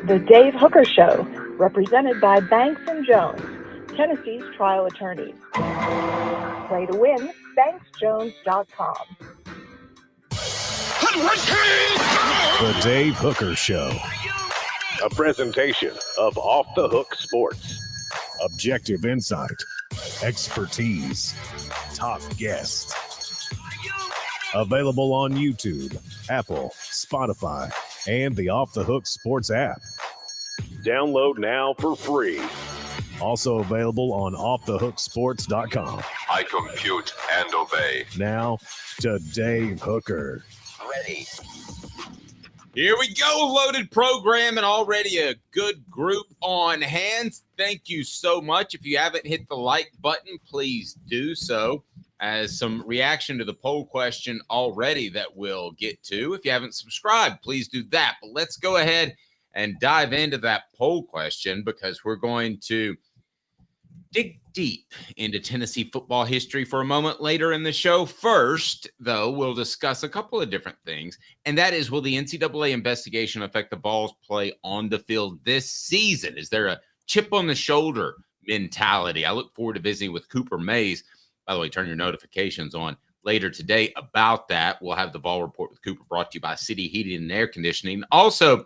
The Dave Hooker Show, represented by Banks & Jones, Tennessee's trial attorneys. Play to win, banksjones.com. The Dave Hooker Show. A presentation of Off the Hook Sports. Objective insight, expertise, top guests. Available on YouTube, Apple, Spotify, and the Off the Hook Sports app. Download now for free. Also available on offthehooksports.com. I compute and obey. Now to Dave Hooker. Ready. Here we go, loaded program and already a good group on hand. Thank you so much. If you haven't hit the like button, please do so. As some reaction to the poll question already that we'll get to. If you haven't subscribed, please do that. But let's go ahead and dive into that poll question because we're going to dig deep into Tennessee football history for a moment later in the show. First, though, we'll discuss a couple of different things, and that is, will the NCAA investigation affect the Vols' play on the field this season? Is there a chip on the shoulder mentality? I look forward to visiting with Cooper Mays. By the way, turn your notifications on later today about that. We'll have the Vol Report with Cooper brought to you by City Heating and Air Conditioning. Also,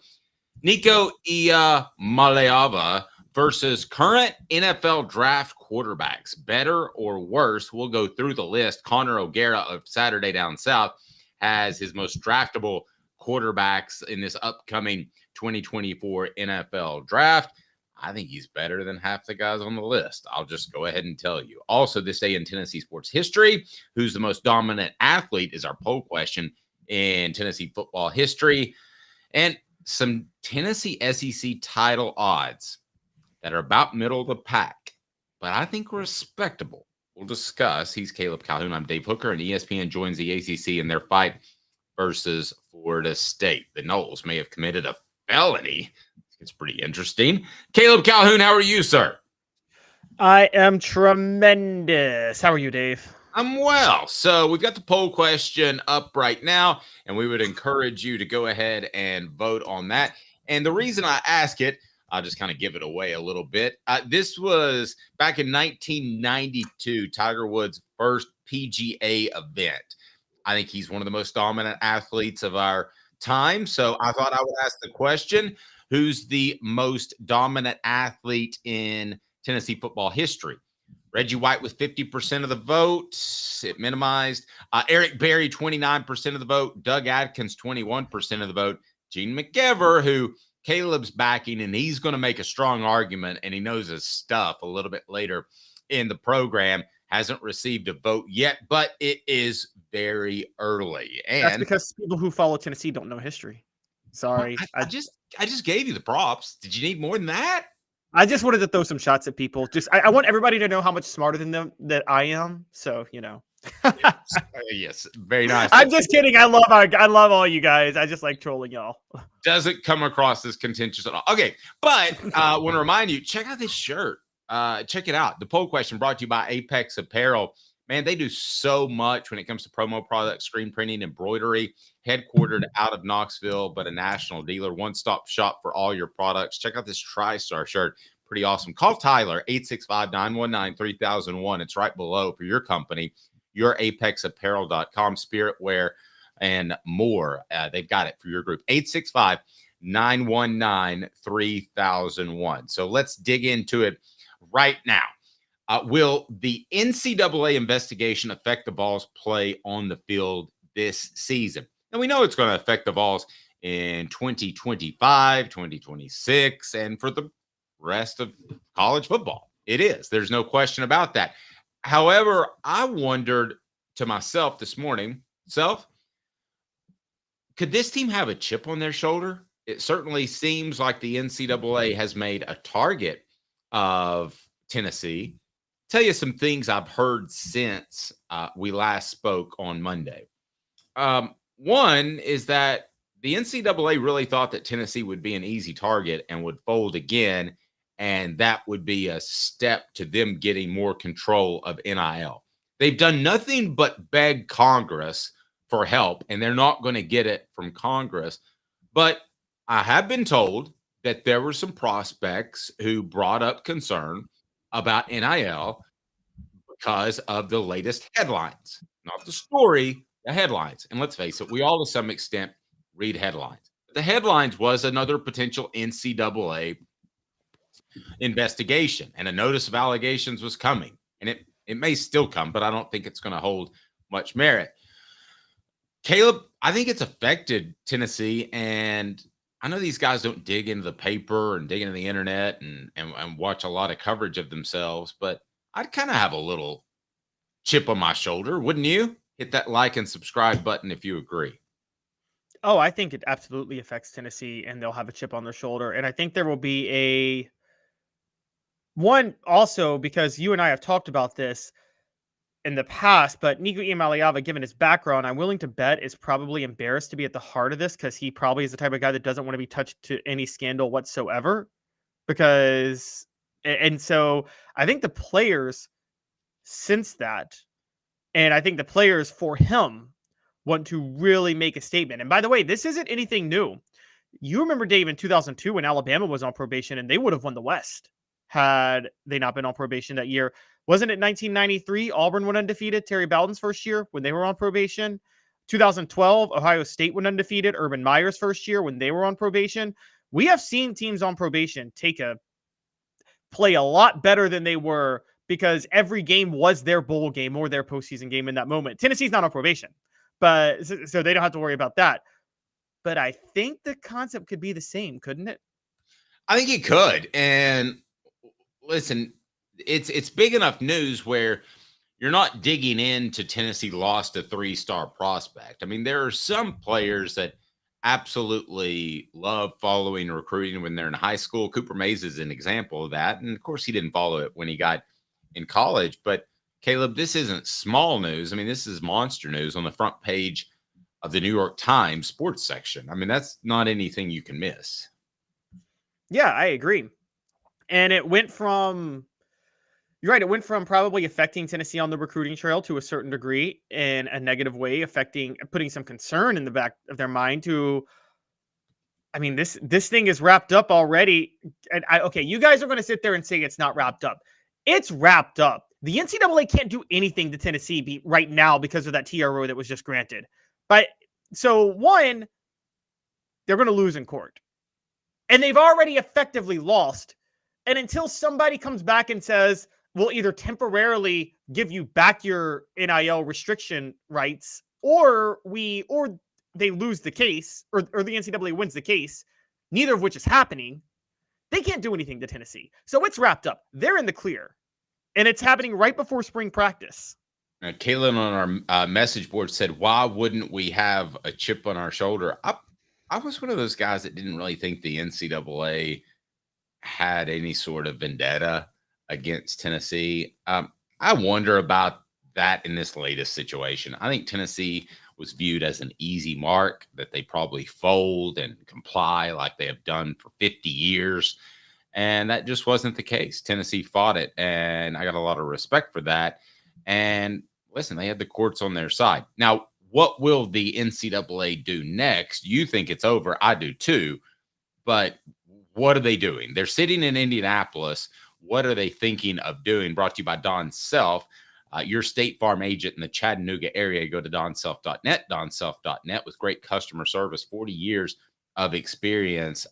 Nico Iamaleava versus current NFL draft quarterbacks. Better or worse? We'll go through the list. Connor O'Gara of Saturday Down South has his most draftable quarterbacks in this upcoming 2024 NFL draft. I think he's better than half the guys on the list. I'll just go ahead and tell you. Also, this day in Tennessee sports history, who's the most dominant athlete is our poll question in Tennessee football history. And some Tennessee SEC title odds that are about middle of the pack, but I think respectable. We'll discuss. He's Caleb Calhoun. I'm Dave Hooker, and ESPN joins the ACC in their fight versus Florida State. The Noles may have committed a felony. It's pretty interesting. Caleb Calhoun, how are you, sir? I am tremendous. How are you, Dave? I'm well. So we've got the poll question up right now, and we would encourage you to go ahead and vote on that. And the reason I ask it, I'll just kind of give it away a little bit. This was back in 1992, Tiger Woods' first PGA event. I think he's one of the most dominant athletes of our time. So I thought I would ask the question, who's the most dominant athlete in Tennessee football history? Reggie White with 50% of the vote. It minimized. Eric Berry, 29% of the vote. Doug Adkins, 21% of the vote. Gene McEver, who Caleb's backing, and he's going to make a strong argument, and he knows his stuff a little bit later in the program, hasn't received a vote yet, but it is very early. And that's because people who follow Tennessee don't know history. Sorry. I just gave you the props. Did you need more than that? I just wanted to throw some shots at people. I want everybody to know how much smarter than them that I am. So, you know. Yes, very nice. I'm just kidding. I love all you guys. I just like trolling y'all. Doesn't come across as contentious at all. Okay, but I want to remind you, check out this shirt. Check it out. The poll question brought to you by Apex Apparel. Man, they do so much when it comes to promo products, screen printing, embroidery, headquartered out of Knoxville, but a national dealer, one-stop shop for all your products. Check out this TriStar shirt. Pretty awesome. Call Tyler, 865-919-3001. It's right below for your company, yourapexapparel.com, spirit wear, and more. They've got it for your group. 865-919-3001. So let's dig into it right now. Will the NCAA investigation affect the Vols' play on the field this season? And we know it's going to affect the Vols in 2025, 2026, and for the rest of college football. It is. There's no question about that. However, I wondered to myself this morning, could this team have a chip on their shoulder? It certainly seems like the NCAA has made a target of Tennessee. Tell you some things I've heard since we last spoke on Monday. One is that the NCAA really thought that Tennessee would be an easy target and would fold again, and that would be a step to them getting more control of NIL. They've done nothing but beg Congress for help, and they're not going to get it from Congress. But I have been told that there were some prospects who brought up concern about NIL because of the latest headlines, not the story, the headlines. And let's face it, we all to some extent read headlines. The headlines was another potential NCAA investigation, and a notice of allegations was coming. And it may still come, but I don't think it's going to hold much merit. Caleb, I think it's affected Tennessee, and I know these guys don't dig into the paper and dig into the internet and watch a lot of coverage of themselves, but I'd kind of have a little chip on my shoulder, wouldn't you? Hit that like and subscribe button if you agree. Oh, I think it absolutely affects Tennessee, and they'll have a chip on their shoulder. And I think there will be one also, because you and I have talked about this in the past, but Nico Iamaleava, given his background, I'm willing to bet is probably embarrassed to be at the heart of this, because he probably is the type of guy that doesn't want to be touched to any scandal whatsoever. And so I think the players sense that, and I think the players for him want to really make a statement. And by the way, this isn't anything new. You remember, Dave, in 2002 when Alabama was on probation, and they would have won the West had they not been on probation that year. Wasn't it 1993? Auburn went undefeated, Terry Bowden's first year when they were on probation. 2012, Ohio State went undefeated, Urban Meyer's first year when they were on probation. We have seen teams on probation play a lot better than they were, because every game was their bowl game or their postseason game in that moment. Tennessee's not on probation, but so they don't have to worry about that. But I think the concept could be the same, couldn't it? I think it could. And listen, it's big enough news where you're not digging into Tennessee lost a 3-star prospect. I mean, there are some players that absolutely love following recruiting when they're in high school. Cooper Mays is an example of that. And of course, he didn't follow it when he got in college. But Caleb, this isn't small news. I mean, this is monster news on the front page of the New York Times sports section. I mean, that's not anything you can miss. Yeah, I agree. And it went from, you're right, it went from probably affecting Tennessee on the recruiting trail to a certain degree in a negative way, putting some concern in the back of their mind to, I mean, this thing is wrapped up already. And okay, you guys are going to sit there and say it's not wrapped up. It's wrapped up. The NCAA can't do anything to Tennessee right now because of that TRO that was just granted. But so one, they're going to lose in court. And they've already effectively lost. And until somebody comes back and says, we'll either temporarily give you back your NIL restriction rights, or they lose the case, or the NCAA wins the case, neither of which is happening, they can't do anything to Tennessee. So it's wrapped up. They're in the clear. And it's happening right before spring practice. Caitlin on our message board said, why wouldn't we have a chip on our shoulder? I was one of those guys that didn't really think the NCAA had any sort of vendetta against Tennessee. I wonder about that in this latest situation. I think Tennessee was viewed as an easy mark, that they probably fold and comply like they have done for 50 years. And that just wasn't the case. Tennessee fought it, and I got a lot of respect for that. And listen, they had the courts on their side. Now, what will the NCAA do next? You think it's over. I do too. But what are they doing? They're sitting in Indianapolis. What are they thinking of doing? Brought to you by Don Self, your State Farm agent in the Chattanooga area. Go to donself.net, donself.net, with great customer service, 40 years of experience.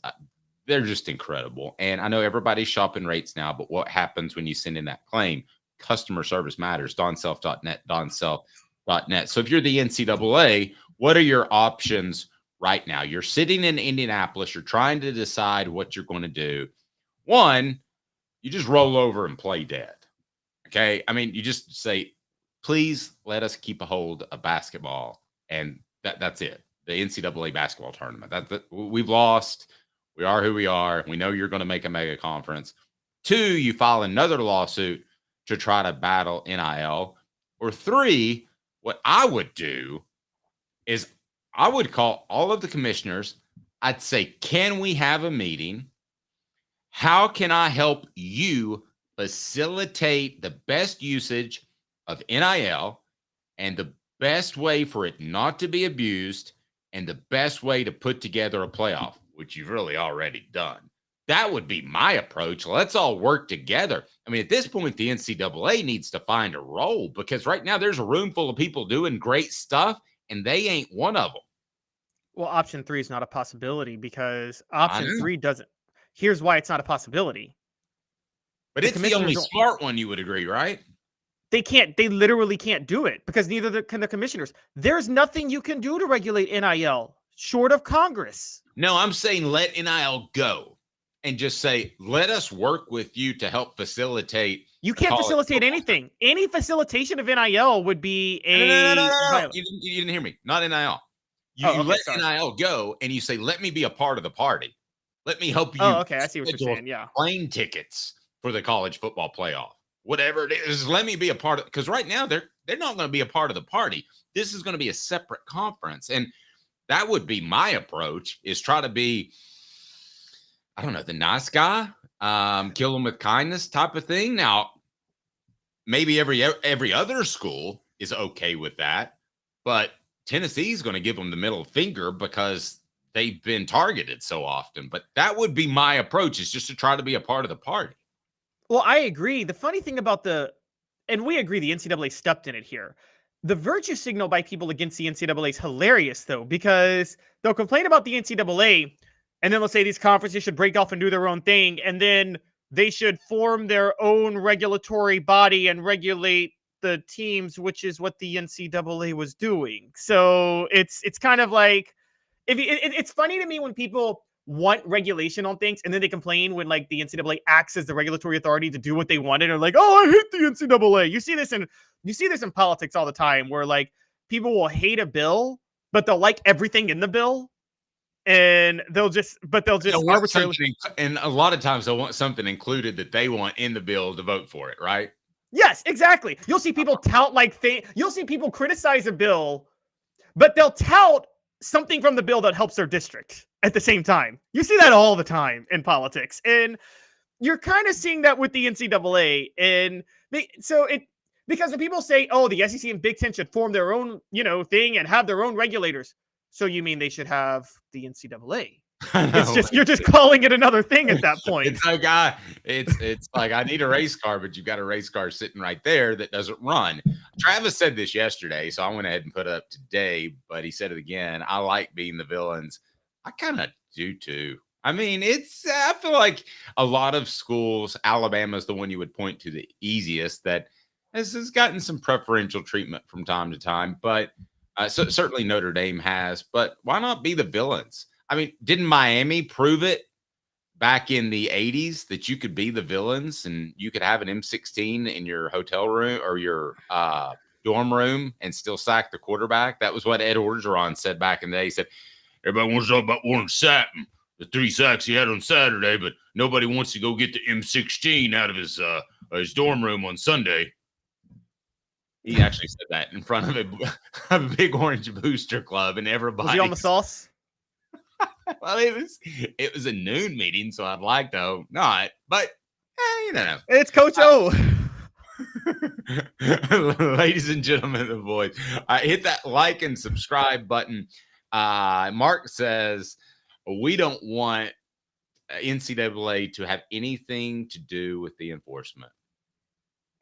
They're just incredible. And I know everybody's shopping rates now, but what happens when you send in that claim? Customer service matters. donself.net, donself.net. So if you're the NCAA, what are your options right now? You're sitting in Indianapolis. You're trying to decide what you're going to do. One, you just roll over and play dead. Okay. I mean, you just say, please let us keep a hold of basketball. And that's it. The NCAA basketball tournament. We've lost. We are who we are. We know you're going to make a mega conference. Two, you file another lawsuit to try to battle NIL. Or three, what I would do is I would call all of the commissioners. I'd say, can we have a meeting? How can I help you facilitate the best usage of NIL and the best way for it not to be abused and the best way to put together a playoff, which you've really already done? That would be my approach. Let's all work together. I mean, at this point, the NCAA needs to find a role because right now there's a room full of people doing great stuff, and they ain't one of them. Well, option 3 is not a possibility because option 3 doesn't. Here's why it's not a possibility. But it's the only smart one, you would agree, right? They literally can't do it because neither can the commissioners. There's nothing you can do to regulate NIL short of Congress. No, I'm saying let NIL go and just say, let us work with you to help facilitate. You can't facilitate anything. Any facilitation of NIL would be a... No. You didn't hear me. Not NIL. You let NIL go and you say, let me be a part of the party. Let me help you. Oh, okay. I see what you're saying. Yeah. Plane tickets for the college football playoff. Whatever it is, let me be a part of, because right now they're not going to be a part of the party. This is going to be a separate conference. And that would be my approach, is try to be, I don't know, the nice guy, kill them with kindness type of thing. Now, maybe every other school is okay with that, but Tennessee's going to give them the middle finger because they've been targeted so often. But that would be my approach, is just to try to be a part of the party. Well, I agree. The funny thing about and we agree the NCAA stepped in it here. The virtue signal by people against the NCAA is hilarious, though, because they'll complain about the NCAA, and then they'll say these conferences should break off and do their own thing, and then they should form their own regulatory body and regulate the teams, which is what the NCAA was doing. So it's kind of like, it's funny to me when people want regulation on things and then they complain when like the NCAA acts as the regulatory authority to do what they wanted, or like, oh, I hate the NCAA. You see this in politics all the time, where like people will hate a bill, but they'll like everything in the bill, and they'll just arbitrarily. And a lot of times they'll want something included that they want in the bill to vote for it, right? Yes, exactly. You'll see people tout you'll see people criticize a bill, but they'll tout something from the bill that helps their district at the same time. You see that all the time in politics. And you're kind of seeing that with the NCAA. And because when people say, oh, the SEC and Big Ten should form their own, thing and have their own regulators. So you mean they should have the NCAA? You're just calling it another thing at that point. It's like it's like I need a race car, but you've got a race car sitting right there that doesn't run. Travis said this yesterday, so I went ahead and put it up today, but he said it again. I like being the villains. I kind of do too. I mean, I feel like a lot of schools, Alabama's the one you would point to the easiest, that has gotten some preferential treatment from time to time, but so certainly Notre Dame has. But why not be the villains? I mean, didn't Miami prove it back in the 80s that you could be the villains and you could have an M16 in your hotel room or your dorm room and still sack the quarterback? That was what Ed Orgeron said back in the day. He said, everybody wants to talk about one sack, the 3 sacks he had on Saturday, but nobody wants to go get the M16 out of his dorm room on Sunday. He actually said that in front of a Big Orange Booster Club, and everybody. Was he on the sauce? Well, it was a noon meeting, so I'd like to not, but It's Coach O. Ladies and gentlemen of the voice, hit that like and subscribe button. Mark says, we don't want NCAA to have anything to do with the enforcement.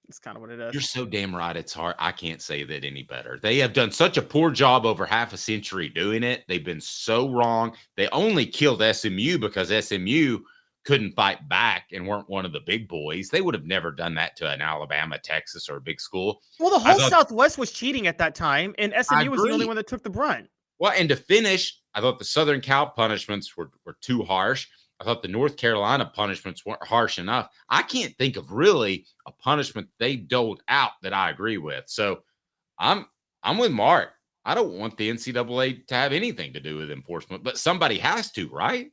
That's kind of what it is. You're so damn right. It's hard. I can't say that any better. They have done such a poor job over half a century doing it. They've been so wrong. They only killed SMU because SMU couldn't fight back and weren't one of the big boys. They would have never done that to an Alabama, Texas, or a big school. Well, the whole Southwest was cheating at that time, and SMU was the only one that took the brunt. Well, and to finish, I thought the Southern Cal punishments were too harsh. I thought the North Carolina punishments weren't harsh enough. I can't think of really a punishment they doled out that I agree with. So I'm with Mark. I don't want the NCAA to have anything to do with enforcement, but somebody has to, right?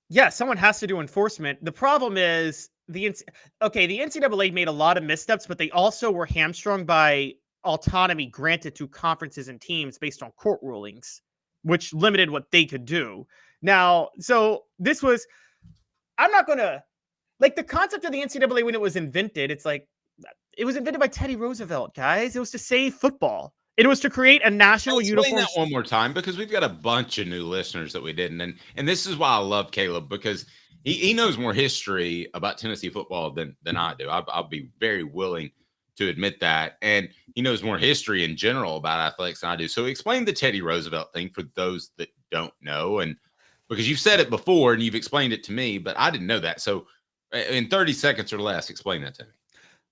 Yeah, someone has to do enforcement. The problem is the NCAA made a lot of missteps, but they also were hamstrung by autonomy granted to conferences and teams based on court rulings, which limited what they could do. Now, so this was, I'm not going to, like, the concept of the NCAA when it was invented, it's like, it was invented by Teddy Roosevelt, guys. It was to save football. It was to create a national uniform. Explain that one more time, because we've got a bunch of new listeners that we didn't. And this is why I love Caleb, because He knows more history about Tennessee football than I do. I'll be very willing to admit that. And he knows more history in general about athletics than I do. So explain the Teddy Roosevelt thing for those that don't know. And because you've said it before and you've explained it to me, but I didn't know that. So in 30 seconds or less, explain that to me.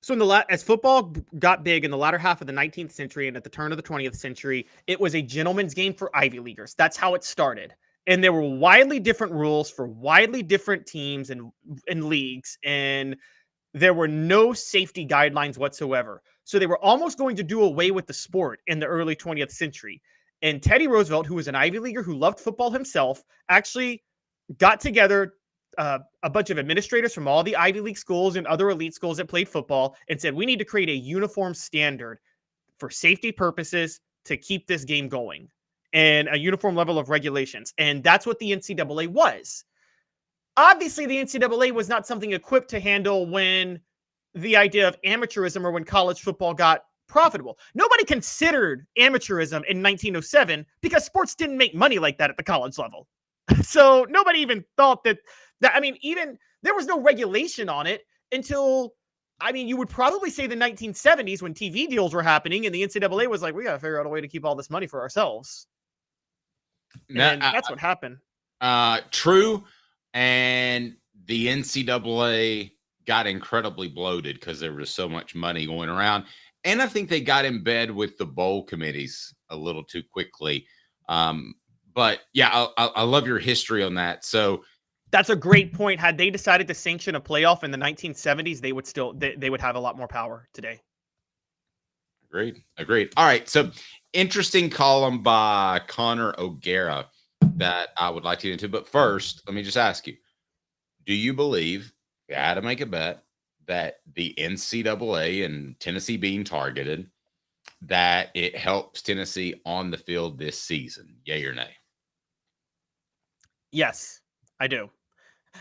So as football got big in the latter half of the 19th century and at the turn of the 20th century, it was a gentleman's game for Ivy Leaguers. That's how it started. And there were widely different rules for widely different teams and leagues, and there were no safety guidelines whatsoever. So they were almost going to do away with the sport in the early 20th century. And Teddy Roosevelt, who was an Ivy Leaguer who loved football himself, actually got together a bunch of administrators from all the Ivy League schools and other elite schools that played football and said, we need to create a uniform standard for safety purposes to keep this game going and a uniform level of regulations. And that's what the NCAA was. Obviously, the NCAA was not something equipped to handle when the idea of amateurism or when college football got profitable. Nobody considered amateurism in 1907 because sports didn't make money like that at the college level. So nobody even thought that, even there was no regulation on it until, you would probably say the 1970s when TV deals were happening and the NCAA was like, we got to figure out a way to keep all this money for ourselves. And that's what happened. True. And the NCAA got incredibly bloated because there was so much money going around. And I think they got in bed with the bowl committees a little too quickly. But yeah, I love your history on that. So that's a great point. Had they decided to sanction a playoff in the 1970s, they would still they would have a lot more power today. Agreed. All right. So interesting column by Connor O'Gara that I would like to get into. But first, let me just ask you, do you believe, if you had to make a bet, that the NCAA and Tennessee being targeted, that it helps Tennessee on the field this season? Yay or nay? Yes, I do.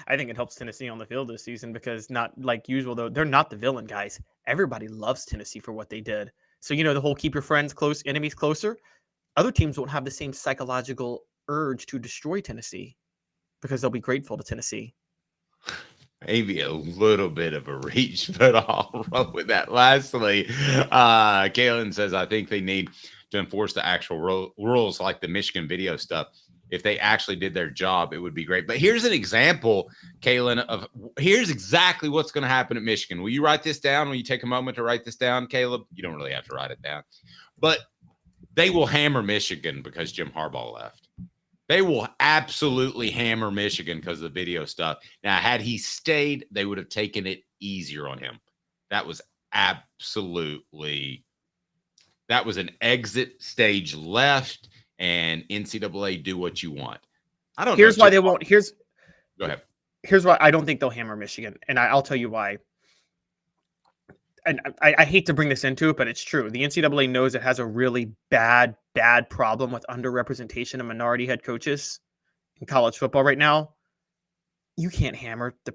I think it helps Tennessee on the field this season because, not like usual, though, they're not the villain, guys. Everybody loves Tennessee for what they did. So, the whole keep your friends close, enemies closer. Other teams won't have the same psychological urge to destroy Tennessee because they'll be grateful to Tennessee. Maybe a little bit of a reach, but I'll roll with that. Lastly, Kalen says, I think they need to enforce the actual rules like the Michigan video stuff. If they actually did their job, it would be great. But here's an example, Kalen, of here's exactly what's going to happen at Michigan. Will you write this down? Will you take a moment to write this down, Caleb? You don't really have to write it down. But they will hammer Michigan because Jim Harbaugh left. They will absolutely hammer Michigan because of the video stuff. Now, had he stayed, they would have taken it easier on him. That was an exit stage left. And NCAA, do what you want. I don't know. Here's why they won't. Go ahead. Here's why I don't think they'll hammer Michigan. And I'll tell you why. And I hate to bring this into it, but it's true. The NCAA knows it has a really bad problem with underrepresentation of minority head coaches in college football right now. You can't hammer the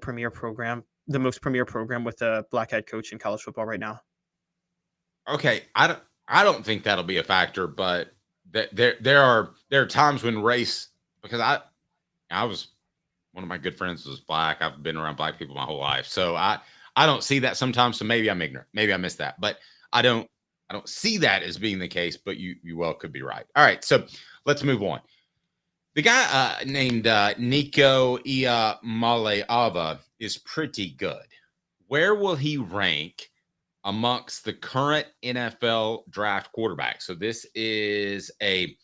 most premier program with a black head coach in college football right now. Okay. I don't think that'll be a factor, but there are times when race, because I was, one of my good friends was black. I've been around black people my whole life. So I don't see that sometimes. So maybe I'm ignorant. Maybe I missed that, but I don't see that as being the case, but you well could be right. All right. So let's move on. The guy named Nico Iamaleava is pretty good. Where will he rank amongst the current NFL draft quarterbacks? So this is a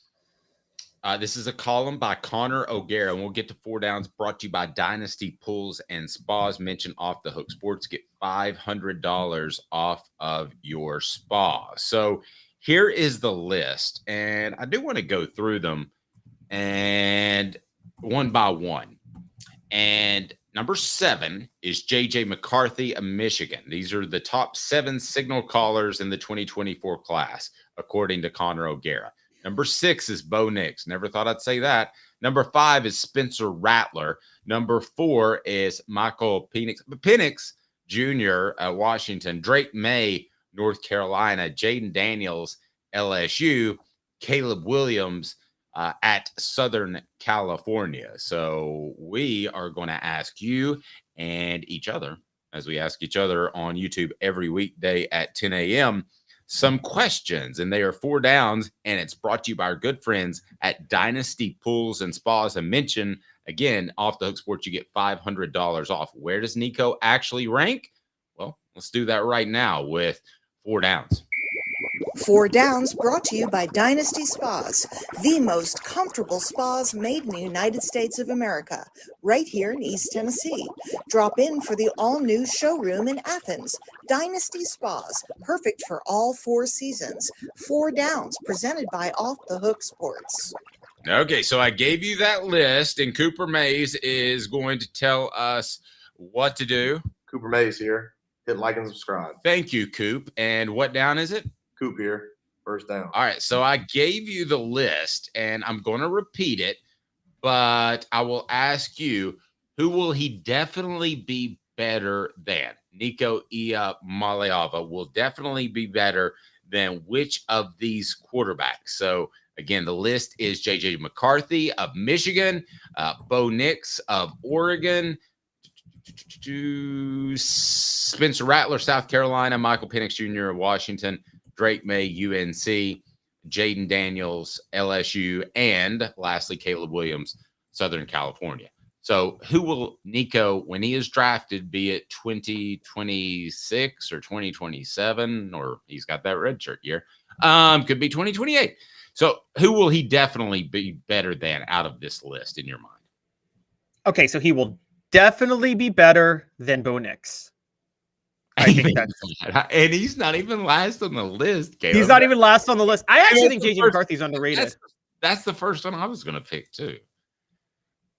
column by Connor O'Gara, and we'll get to four downs, brought to you by Dynasty Pools and Spas. Mention Off the Hook Sports. Get $500 off of your spa. So here is the list, and I do want to go through them and one by one. And number 7 is J.J. McCarthy of Michigan. These are the top 7 signal callers in the 2024 class, according to Connor O'Gara. Number 6 is Bo Nix. Never thought I'd say that. Number 5 is Spencer Rattler. Number 4 is Michael Penix Jr. at Washington. Drake May, North Carolina. Jaden Daniels, LSU. Caleb Williams, at Southern California. So we are going to ask you and each other, as we ask each other on YouTube every weekday at 10 a.m., some questions, and they are 4 downs, and it's brought to you by our good friends at Dynasty Pools and Spas. I mentioned, again, Off the Hook Sports, you get $500 off. Where does Nico actually rank? Well, let's do that right now with 4 downs. 4 Downs brought to you by Dynasty Spas, the most comfortable spas made in the United States of America, right here in East Tennessee. Drop in for the all-new showroom in Athens. Dynasty Spas, perfect for all 4 seasons. 4 Downs, presented by Off the Hook Sports. Okay, so I gave you that list, and Cooper Mays is going to tell us what to do. Cooper Mays here. Hit like and subscribe. Thank you, Coop. And what down is it? Coop here. First down. All right, so I gave you the list, and I'm going to repeat it, but I will ask you, who will he definitely be better than? Nico Iamaleava will definitely be better than which of these quarterbacks? So, again, the list is J.J. McCarthy of Michigan, Bo Nix of Oregon, Spencer Rattler, South Carolina, Michael Penix Jr. of Washington, Drake May, UNC, Jaden Daniels, LSU, and lastly, Caleb Williams, Southern California. So who will Nico, when he is drafted, be it 2026 or 2027, or he's got that redshirt year, could be 2028. So who will he definitely be better than out of this list in your mind? Okay, so he will definitely be better than Bo Nix. I think that's, and he's not even last on the list, Caleb. He's not even last on the list. I actually think JJ McCarthy's underrated. That's the first one I was going to pick too.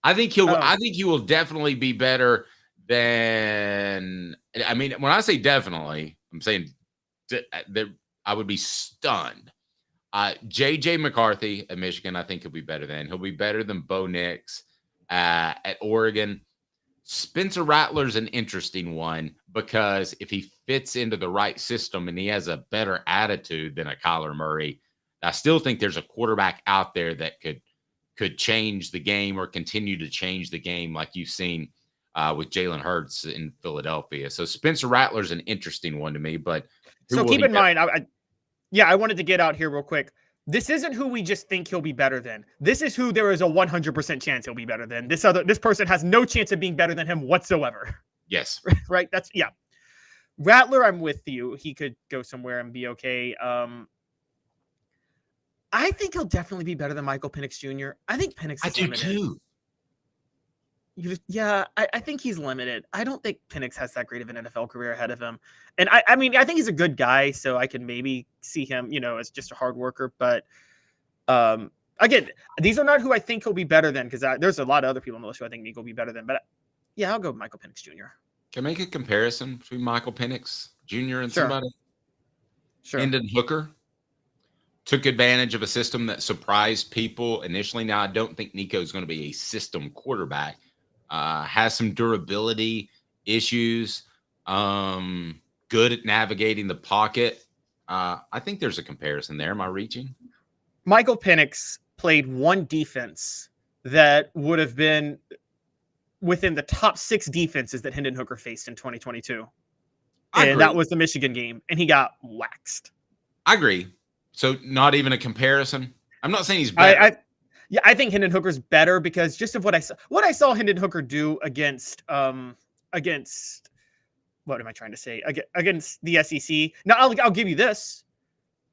I think he will definitely be better than. I mean, when I say definitely, I'm saying that I would be stunned. JJ McCarthy at Michigan, I think he'll be better than. He'll be better than Bo Nix at Oregon. Spencer Rattler's an interesting one because if he fits into the right system and he has a better attitude than a Kyler Murray, I still think there's a quarterback out there that could change the game or continue to change the game like you've seen with Jalen Hurts in Philadelphia. So Spencer Rattler's an interesting one to me. But so keep in mind, I wanted to get out here real quick. This isn't who we just think he'll be better than. This is who there is a 100% chance he'll be better than. This person has no chance of being better than him whatsoever. Yes. Right? Rattler, I'm with you. He could go somewhere and be okay. I think he'll definitely be better than Michael Penix Jr. I think Penix is limited. Too. I think he's limited. I don't think Penix has that great of an NFL career ahead of him. And I mean, I think he's a good guy, so I can maybe see him, as just a hard worker. But again, these are not who I think he'll be better than, because there's a lot of other people on the list who I think Nico will be better than. But yeah, I'll go with Michael Penix Jr. Can I make a comparison between Michael Penix Jr. and Sure. somebody? Sure. Hendon Hooker took advantage of a system that surprised people initially. Now, I don't think Nico is going to be a system quarterback. Has some durability issues, good at navigating the pocket. I think there's a comparison there. Am I reaching? Michael Penix played one defense that would have been within the top 6 defenses that Hendon Hooker faced in 2022. And that was the Michigan game, and he got waxed. I agree. So not even a comparison? I'm not saying he's better. I think Hendon Hooker's better because just of what I saw Hendon Hooker do against what am I trying to say? Against the SEC. Now I'll give you this.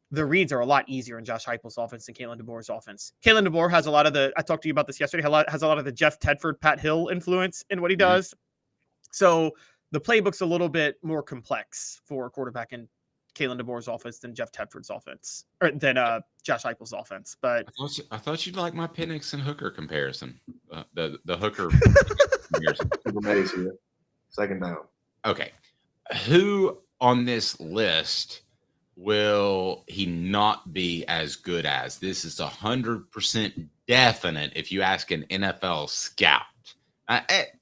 The reads are a lot easier in Josh Heupel's offense than Kalen DeBoer's offense. Kalen DeBoer has a lot of I talked to you about this yesterday, has a lot of the Jeff Tedford, Pat Hill influence in what he does. So the playbook's a little bit more complex for a quarterback in Kalen DeBoer's offense than Jeff Tedford's offense, or than Josh Heupel's offense. But I thought you'd like my Penix and Hooker comparison. The Hooker comparison. Cooper Mays here. Second down. Okay. Who on this list will he not be as good as? This is 100% definite if you ask an NFL scout.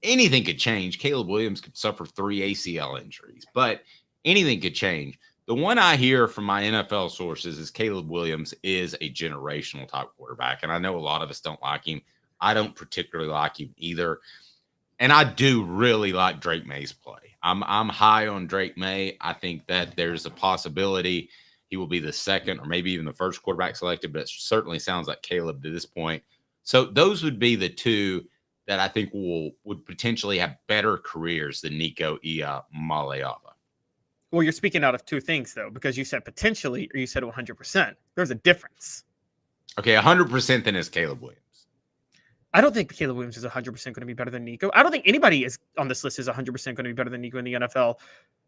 Anything could change. Caleb Williams could suffer 3 ACL injuries, but anything could change. The one I hear from my NFL sources is Caleb Williams is a generational type quarterback. And I know a lot of us don't like him. I don't particularly like him either. And I do really like Drake May's play. I'm high on Drake May. I think that there's a possibility he will be the second or maybe even the first quarterback selected, but it certainly sounds like Caleb to this point. So those would be the two that I think would potentially have better careers than Nico Iamaleava. Well, you're speaking out of two things, though, because you said potentially or you said 100%. There's a difference. Okay, 100% then is Caleb Williams. I don't think Caleb Williams is 100% going to be better than Nico. I don't think anybody is on this list is 100% going to be better than Nico in the NFL.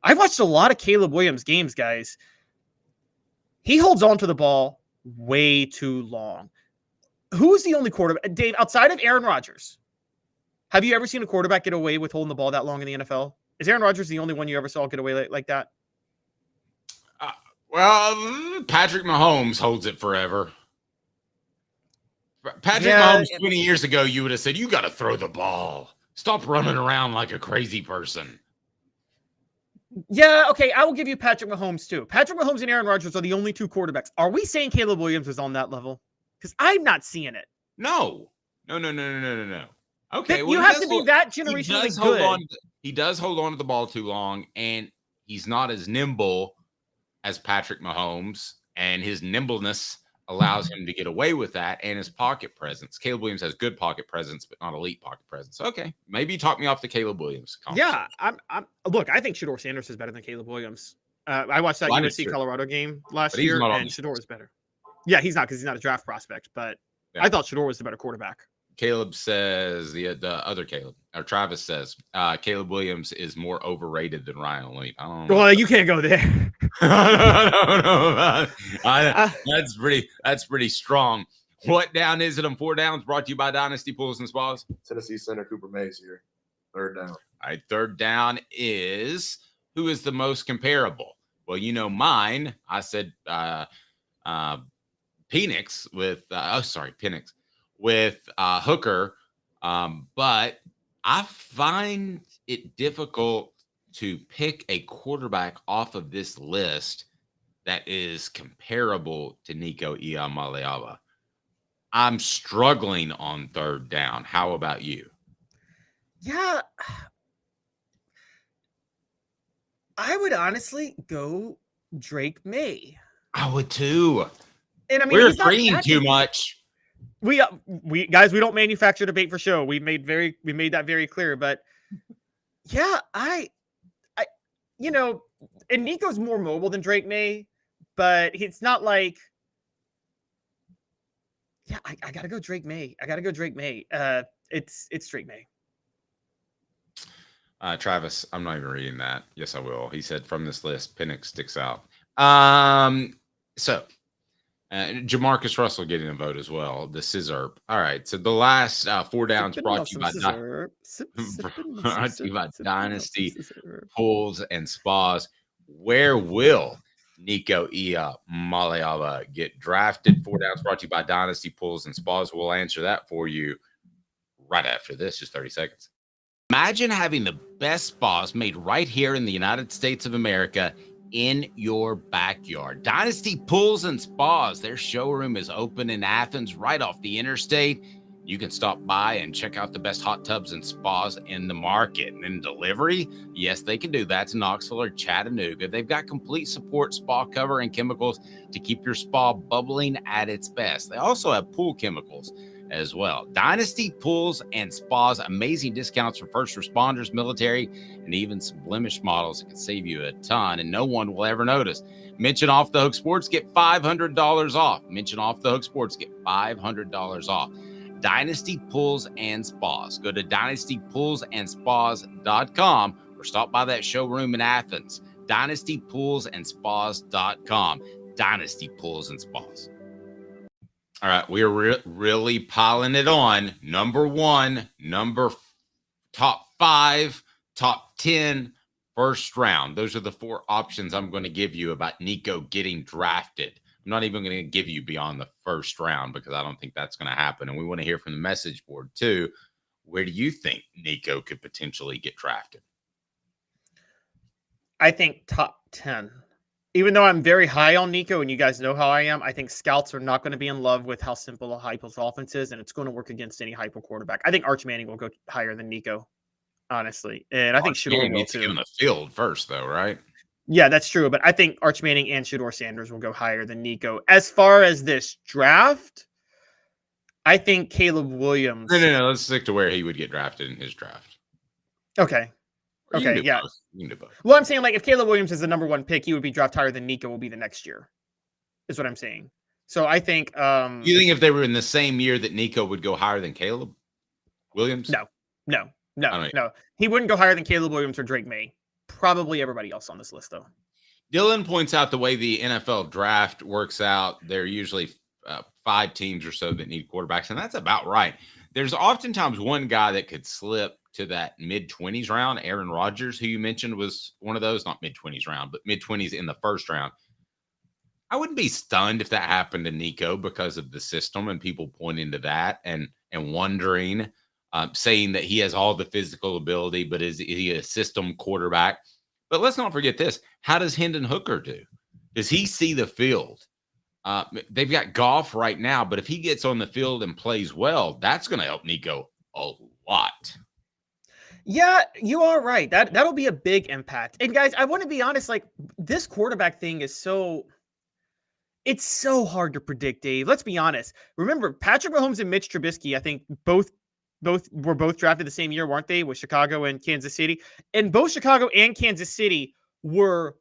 I've watched a lot of Caleb Williams games, guys. He holds on to the ball way too long. Who's the only quarterback? Dave, outside of Aaron Rodgers, have you ever seen a quarterback get away with holding the ball that long in the NFL? Is Aaron Rodgers the only one you ever saw get away like that? Well, Patrick Mahomes holds it forever. Patrick Mahomes 20 years ago, you would have said, you got to throw the ball. Stop running around like a crazy person. Yeah, okay, I will give you Patrick Mahomes too. Patrick Mahomes and Aaron Rodgers are the only two quarterbacks. Are we saying Caleb Williams is on that level? Because I'm not seeing it. No. Okay, you have to be that generationally good. He does hold on to the ball too long, and he's not as nimble as Patrick Mahomes, and his nimbleness allows him to get away with that, and his pocket presence. Caleb Williams has good pocket presence, but not elite pocket presence. Okay, maybe you talk me off the Caleb Williams conversation. Yeah, look, I think Shedeur Sanders is better than Caleb Williams. I watched that USC Colorado game last year, and Shedeur is better. Yeah, he's not because he's not a draft prospect, but yeah. I thought Shedeur was the better quarterback. Caleb says the other Caleb, or Travis says Caleb Williams is more overrated than Ryan Leaf. I don't know. Well, you can't go there. No. That's pretty strong. What down is it on 4 downs? Brought to you by Dynasty Pools and Spas. Tennessee center Cooper Mays here. 3rd down. All right, 3rd down is who is the most comparable? Well, mine. I said Penix with Penix with Hooker, but I find it difficult to pick a quarterback off of this list that is comparable to Nico Iamaleava. I'm struggling on 3rd down. How about you? Yeah, I would honestly go Drake May. I would too. And I mean, we're agreeing too much. We guys, we don't manufacture debate for show. We made that very clear. But yeah, I and Nico's more mobile than Drake May, but it's not like. Yeah, I gotta go Drake May. It's Drake May. Travis, I'm not even reading that. Yes, I will. He said from this list, Penix sticks out. Jamarcus Russell getting a vote as well. The scissor. All right. So the last 4 downs brought to you by Dynasty Pools and Spas. Where will Nico Iamaleava get drafted? 4 downs brought to you by Dynasty Pools and Spas. We'll answer that for you right after this. Just 30 seconds. Imagine having the best spas made right here in the United States of America in your backyard. Dynasty Pools and Spas. Their showroom is open in Athens, right off the interstate. You can stop by and check out the best hot tubs and spas in the market. And delivery, yes, they can do that to Knoxville or Chattanooga. They've got complete support, spa cover, and chemicals to keep your spa bubbling at its best. They also have pool chemicals as well. Dynasty Pools and Spas, amazing discounts for first responders, military, and even some blemish models that can save you a ton, and no one will ever notice. Mention Off the Hook Sports, get $500 off. Mention Off the Hook Sports, get $500 off. Dynasty Pools and Spas. Go to dynastypoolsandspas.com or stop by that showroom in Athens. dynastypoolsandspas.com. Dynasty Pools and Spas. All right, we are really piling it on. Number 1, top 5, top 10, first round. Those are the 4 options I'm going to give you about Nico getting drafted. I'm not even going to give you beyond the first round because I don't think that's going to happen. And we want to hear from the message board too. Where do you think Nico could potentially get drafted? I think top 10. even though I'm very high on Nico, and you guys know how I am, I think scouts are not going to be in love with how simple Heupel's offense is, and it's going to work against any Heupel quarterback. I think Arch Manning will go higher than Nico, honestly, and I think Shedeur will needs to give him the field first, though, right? Yeah, that's true, but I think Arch Manning and Shedeur Sanders will go higher than Nico. As far as this draft, I think Caleb Williams. No. Let's stick to where he would get drafted in his draft. Okay. Okay, yeah. Well, I'm saying, like, if Caleb Williams is the number 1 pick, he would be drafted higher than Nico will be the next year, is what I'm saying. So I think... you think if they were in the same year that Nico would go higher than Caleb Williams? No. He wouldn't go higher than Caleb Williams or Drake May. Probably everybody else on this list, though. Dylan points out the way the NFL draft works out, there are usually 5 teams or so that need quarterbacks, and that's about right. There's oftentimes one guy that could slip to that mid-20s round. Aaron Rodgers, who you mentioned, was one of those, not mid-20s round, but mid-20s in the first round. I wouldn't be stunned if that happened to Nico because of the system and people pointing to that and wondering, saying that he has all the physical ability, but is he a system quarterback? But let's not forget this. How does Hendon Hooker do? Does he see the field? They've got Goff right now, but if he gets on the field and plays well, that's going to help Nico a lot. Yeah, you are right. That'll be a big impact. And guys, I want to be honest, like, this quarterback thing is it's so hard to predict, Dave. Let's be honest. Remember, Patrick Mahomes and Mitch Trubisky, I think both were drafted the same year, weren't they? With Chicago and Kansas City. And both Chicago and Kansas City were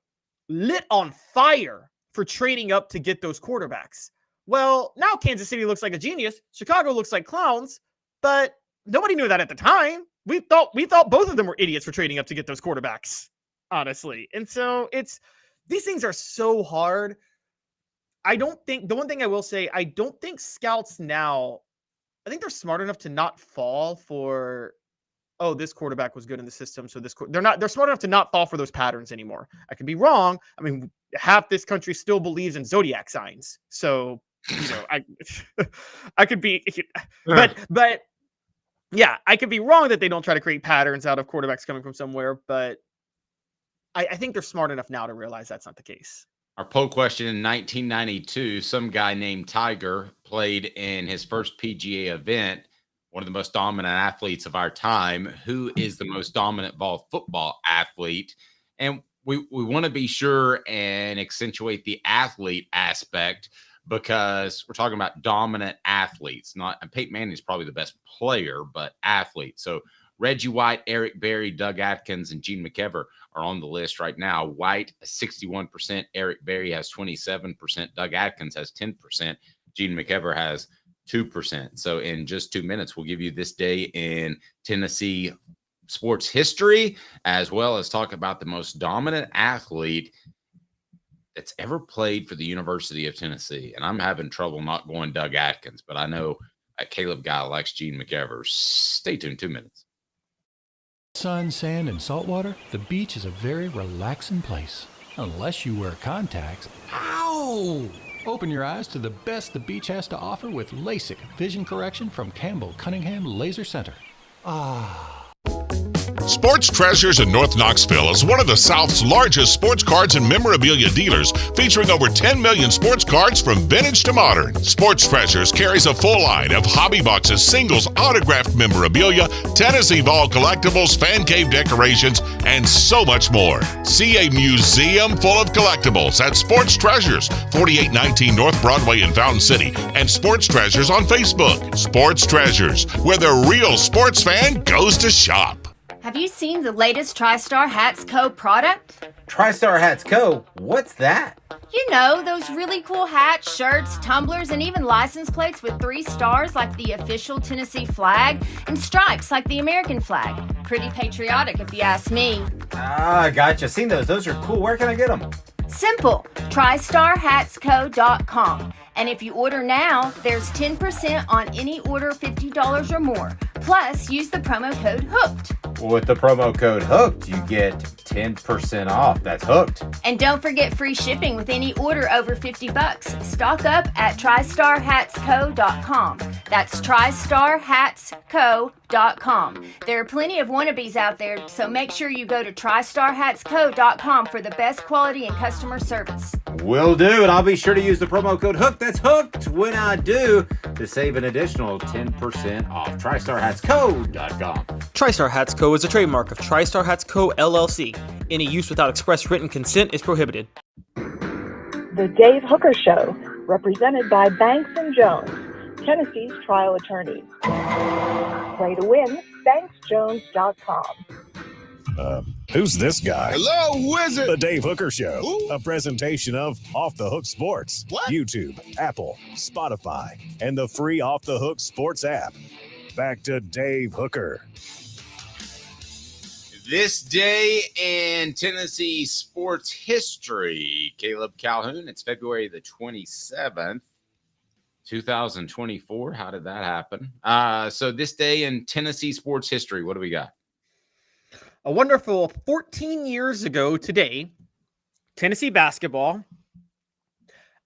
lit on fire for trading up to get those quarterbacks. Well, now Kansas City looks like a genius. Chicago looks like clowns, but nobody knew that at the time. We thought both of them were idiots for trading up to get those quarterbacks, honestly. And so these things are so hard. The one thing I will say, I don't think scouts now, I think they're smart enough to not fall for, oh, this quarterback was good in the system, so they're smart enough to not fall for those patterns anymore. I could be wrong. I mean, half this country still believes in zodiac signs. So, I could be, but yeah, I could be wrong that they don't try to create patterns out of quarterbacks coming from somewhere, but I think they're smart enough now to realize that's not the case. Our poll question in 1992, some guy named Tiger played in his first PGA event, one of the most dominant athletes of our time. Who is the most dominant ball football athlete? And we want to be sure and accentuate the athlete aspect because we're talking about dominant athletes. Peyton Manning is probably the best player, but athlete. So Reggie White, Eric Berry, Doug Atkins, and Gene McEver are on the list right now. White, 61%. Eric Berry has 27%. Doug Atkins has 10%. Gene McEver has 2%. So in just 2 minutes, we'll give you this day in Tennessee sports history, as well as talk about the most dominant athlete that's ever played for the University of Tennessee. And I'm having trouble not going Doug Atkins, but I know Caleb Guy likes Gene McEver. Stay tuned, 2 minutes. Sun, sand, and salt water, the beach is a very relaxing place. Unless you wear contacts. Ow! Open your eyes to the best the beach has to offer with LASIK vision correction from Campbell Cunningham Laser Center. Ah. Sports Treasures in North Knoxville is one of the South's largest sports cards and memorabilia dealers, featuring over 10 million sports cards from vintage to modern. Sports Treasures carries a full line of hobby boxes, singles, autographed memorabilia, Tennessee Vols collectibles, fan cave decorations, and so much more. See a museum full of collectibles at Sports Treasures, 4819 North Broadway in Fountain City, and Sports Treasures on Facebook. Sports Treasures, where the real sports fan goes to shop. Have you seen the latest TriStar Hats Co. product? TriStar Hats Co.? What's that? You know, those really cool hats, shirts, tumblers, and even license plates with 3 stars like the official Tennessee flag and stripes like the American flag. Pretty patriotic if you ask me. Ah, gotcha. Seen those. Those are cool. Where can I get them? Simple. TriStarHatsCo.com. And if you order now, there's 10% on any order $50 or more. Plus, use the promo code HOOKED. With the promo code HOOKED, you get 10% off. That's hooked. And don't forget free shipping with any order over $50. Stock up at TristarHatsCo.com. That's TristarHatsCo.com. There are plenty of wannabes out there, so make sure you go to TristarHatsCo.com for the best quality and customer service. Will do, and I'll be sure to use the promo code HOOK. That's hooked when I do to save an additional 10% off. TristarHatsCo.com. TriStar Hats Co. is a trademark of TriStar Hats Co. LLC. Any use without express written consent is prohibited. The Dave Hooker Show, represented by Banks and Jones, Tennessee's trial attorneys. Play to win, banksjones.com. Who's this guy? Hello, wizard. The Dave Hooker Show, Ooh. a presentation of Off the Hook Sports, What? YouTube, Apple, Spotify, and the free Off the Hook Sports app. Back to Dave Hooker. This day in Tennessee sports history, Caleb Calhoun. It's February the 27th, 2024. How did that happen? So this day in Tennessee sports history, what do we got? A wonderful 14 years ago today, Tennessee basketball,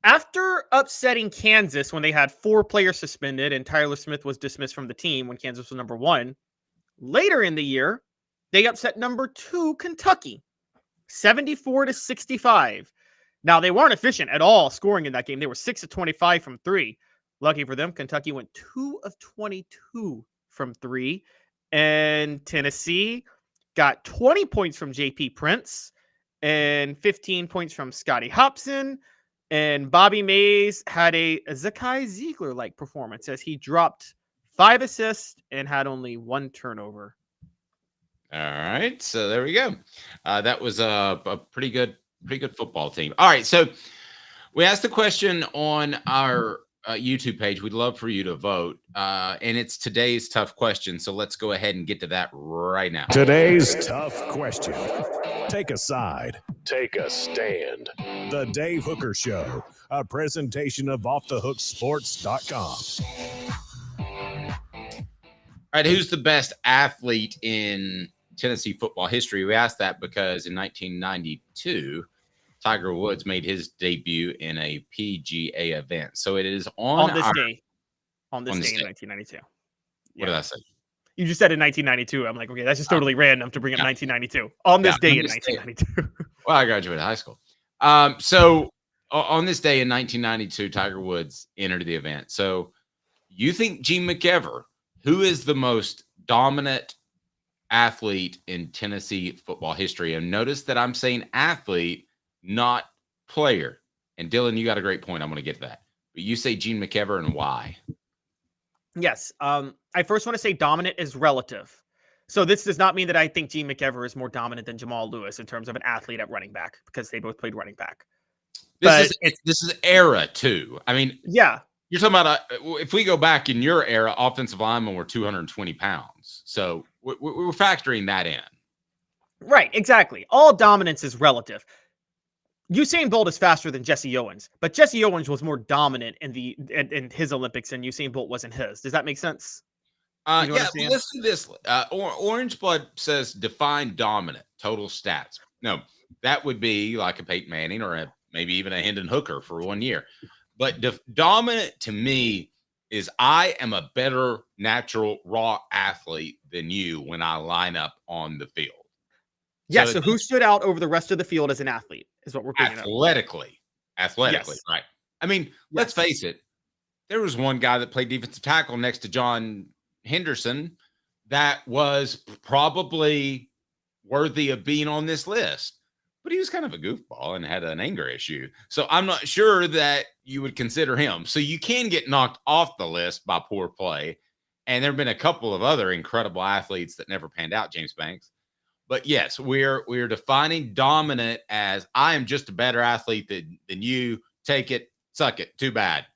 after upsetting Kansas when they had 4 players suspended and Tyler Smith was dismissed from the team when Kansas was number 1, later in the year, they upset number 2 Kentucky, 74-65. Now, they weren't efficient at all scoring in that game. They were 6 of 25 from 3. Lucky for them, Kentucky went 2 of 22 from 3. And Tennessee got 20 points from J.P. Prince and 15 points from Scotty Hobson. And Bobby Mays had a Zakai Ziegler-like performance as he dropped 5 assists and had only 1 turnover. All right, so there we go. That was a pretty good football team. All right, so we asked the question on our YouTube page. We'd love for you to vote, and it's today's tough question. So let's go ahead and get to that right now. Today's tough question. Take a side. Take a stand. The Dave Hooker Show, a presentation of offthehooksports.com. All right, who's the best athlete in Tennessee football history? We asked that because in 1992, Tiger Woods made his debut in a PGA event. So it is on this our, day. On this day in 1992. What did I say? You just said in 1992. I'm like, okay, that's just totally random to bring up 1992. On this day in 1992. Well, I graduated high school. So on this day in 1992, Tiger Woods entered the event. So you think Gene McEver, who is the most dominant athlete in Tennessee football history? And notice that I'm saying athlete, not player. And Dylan, you got a great point. I'm going to get to that. But you say Gene McEver, and why? Yes. I first want to say dominant is relative. So this does not mean that I think Gene McEver is more dominant than Jamal Lewis in terms of an athlete at running back, because they both played running back. This is era too. I mean, yeah. You're talking about if we go back in your era, offensive linemen were 220 pounds. So we're factoring that in. Right, exactly. All dominance is relative. Usain Bolt is faster than Jesse Owens, but Jesse Owens was more dominant in his Olympics than Usain Bolt was in his. Does that make sense? Yeah, listen to this. Orange Blood says define dominant, total stats. No, that would be like a Peyton Manning or maybe even a Hendon Hooker for 1 year. But dominant to me is I am a better natural raw athlete than you when I line up on the field. Yeah, so who stood out over the rest of the field as an athlete is what we're bringing athletically, yes. Right? I mean, let's face it. There was one guy that played defensive tackle next to John Henderson that was probably worthy of being on this list. But he was kind of a goofball and had an anger issue. So I'm not sure that you would consider him. So you can get knocked off the list by poor play. And there have been a couple of other incredible athletes that never panned out, James Banks. But yes, we're defining dominant as I am just a better athlete than you. Take it, suck it. Too bad.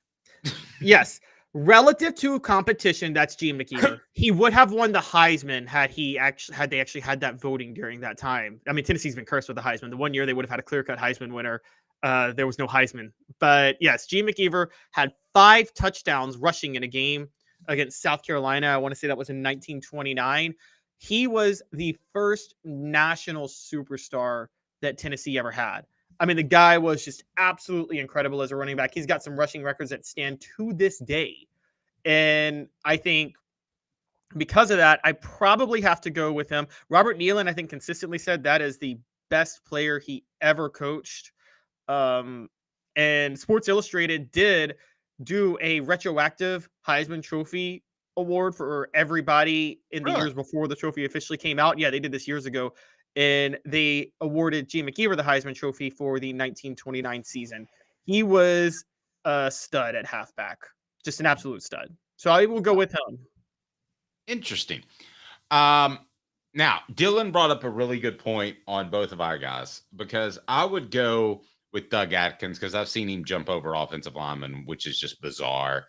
Yes. Relative to competition, that's Gene McEver. He would have won the Heisman had they actually had that voting during that time. I mean, Tennessee's been cursed with the Heisman. The 1 year they would have had a clear-cut Heisman winner. There was no Heisman. But yes, Gene McEver had 5 touchdowns rushing in a game against South Carolina. I want to say that was in 1929. He was the first national superstar that Tennessee ever had. I mean, the guy was just absolutely incredible as a running back. He's got some rushing records that stand to this day. And I think because of that, I probably have to go with him. Robert Nealon, I think, consistently said that is the best player he ever coached. And Sports Illustrated did do a retroactive Heisman Trophy award for everybody in the years before the trophy officially came out. Yeah, they did this years ago. And they awarded Gene McKeever the Heisman Trophy for the 1929 season. He was a stud at halfback, just an absolute stud. So I will go with him. Interesting. Now, Dylan brought up a really good point on both of our guys, because I would go with Doug Atkins because I've seen him jump over offensive linemen, which is just bizarre.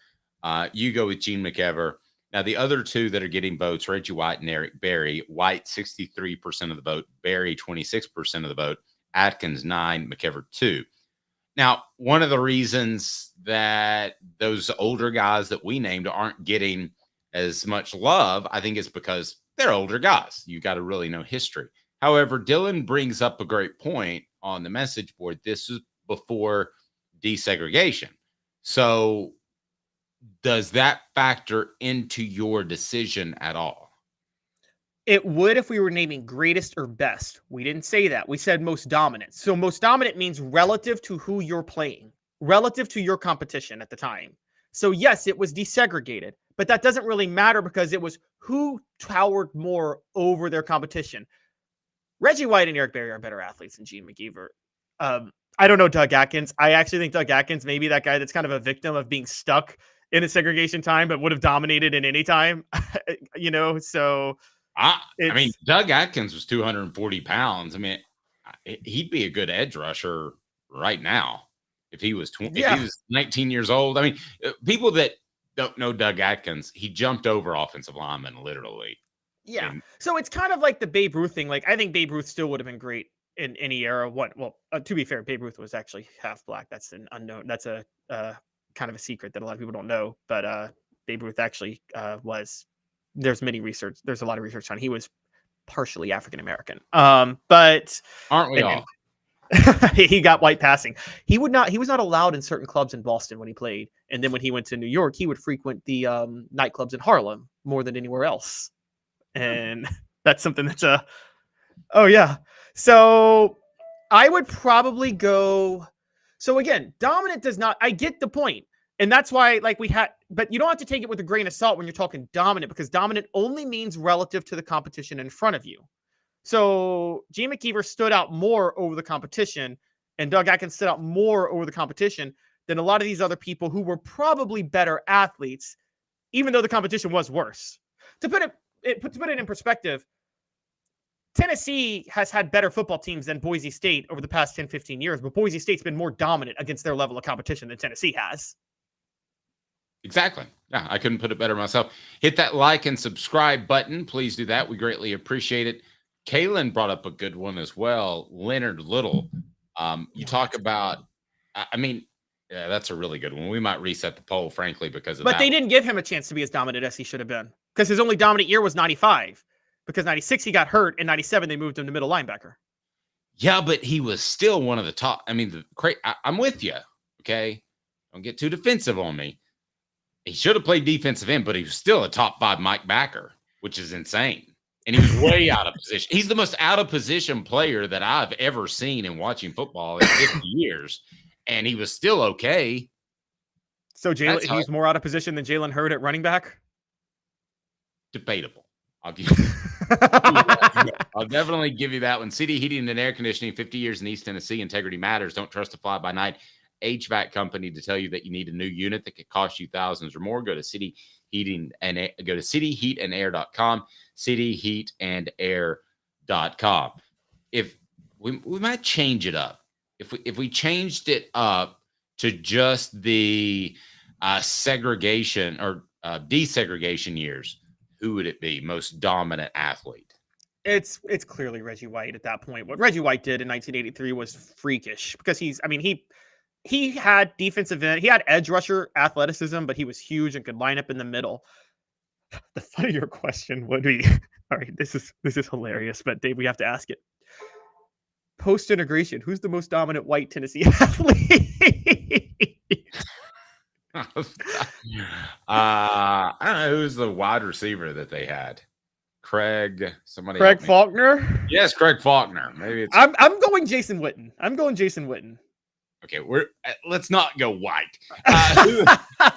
You go with Gene McKeever. Now, the other two that are getting votes, Reggie White and Eric Berry. White, 63% of the vote. Berry, 26% of the vote. Atkins, 9%. McKeever, 2%. Now, one of the reasons that those older guys that we named aren't getting as much love, I think, is because they're older guys. You got to really know history. However, Dylan brings up a great point on the message board. This is before desegregation. So does that factor into your decision at all? It would if we were naming greatest or best. We didn't say that. We said most dominant. So most dominant means relative to who you're playing, relative to your competition at the time. So yes, it was desegregated, but that doesn't really matter because it was who towered more over their competition. Reggie White and Eric Berry are better athletes than Gene McKeever. I don't know Doug Atkins. I actually think Doug Atkins may be that guy that's kind of a victim of being stuck in a segregation time, but would have dominated in any time, so I mean, Doug Atkins was 240 pounds. I mean, he'd be a good edge rusher right now if he was if he was 19 years old. I mean, people that don't know Doug Atkins, he jumped over offensive linemen literally. Yeah. So it's kind of like the Babe Ruth thing. Like, I think Babe Ruth still would have been great in any era. To be fair, Babe Ruth was actually half black. That's an unknown. That's a kind of a secret that a lot of people don't know. But Babe Ruth actually was. There's a lot of research on. He was partially African American. But aren't we all? He got white passing. He was not allowed in certain clubs in Boston when he played. And then when he went to New York, he would frequent the nightclubs in Harlem more than anywhere else. And that's something that's So I would probably go. So again, dominant does not, I get the point. And that's why, but you don't have to take it with a grain of salt when you're talking dominant, because dominant only means relative to the competition in front of you. So Gene McKeever stood out more over the competition, and Doug Atkins stood out more over the competition than a lot of these other people who were probably better athletes, even though the competition was worse. To put it in perspective, Tennessee has had better football teams than Boise State over the past 10, 15 years, but Boise State's been more dominant against their level of competition than Tennessee has. Exactly. Yeah, I couldn't put it better myself. Hit that like and subscribe button. Please do that. We greatly appreciate it. Kaylin brought up a good one as well. Leonard Little. You talk about, that's a really good one. We might reset the poll, frankly, because of that. But they didn't give him a chance to be as dominant as he should have been, because his only dominant year was 95. Because 96 he got hurt, and 97 they moved him to middle linebacker. Yeah, but he was still one of the top. I mean, I'm with you. Okay, don't get too defensive on me. He should have played defensive end, but he was still a top 5 Mike backer, which is insane. And he was way out of position. He's the most out of position player that I've ever seen in watching football in 50 years, and he was still okay. So he's more out of position than Jalen Hurd at running back? Debatable. I'll definitely give you that one. City Heating and Air Conditioning, 50 years in East Tennessee. Integrity matters. Don't trust a fly-by-night HVAC company to tell you that you need a new unit that could cost you thousands or more. Go to cityheatandair.com. cityheatandair.com. If we might change it up. If we changed it up to just the segregation or desegregation years, who would it be? Most dominant athlete? It's clearly Reggie White at that point. What Reggie White did in 1983 was freakish, because he had defensive end, he had edge rusher athleticism, but he was huge and could line up in the middle. The funnier question would be, All right, this is hilarious, but Dave, we have to ask it. Post integration, who's the most dominant white Tennessee athlete? I don't know who's the wide receiver that they had. Craig Faulkner. Yes, Craig Faulkner. Maybe it's. I'm going Jason Witten. Okay, let's not go white.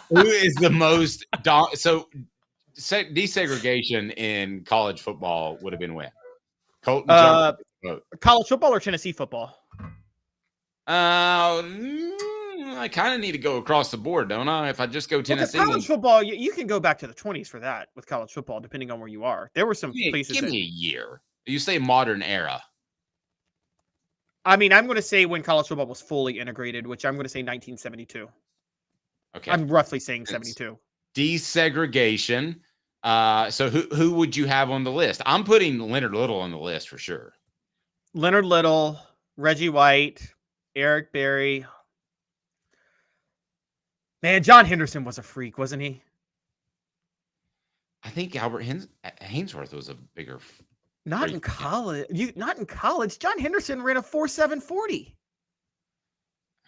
Who is the most desegregation in college football would have been when? Colton college football or Tennessee football? I kind of need to go across the board, don't I? If I just go Tennessee, college football, you can go back to the 20s for that with college football, depending on where you are. There were some places. Give me a year. You say modern era. I mean, I'm going to say when college football was fully integrated, which I'm going to say 1972. Okay, I'm roughly saying 72. Desegregation. So who would you have on the list? I'm putting Leonard Little on the list for sure. Leonard Little, Reggie White, Eric Berry. Man, John Henderson was a freak, wasn't he? I think Albert Hainsworth was a bigger. Not in college. Not in college. John Henderson ran a 4.740.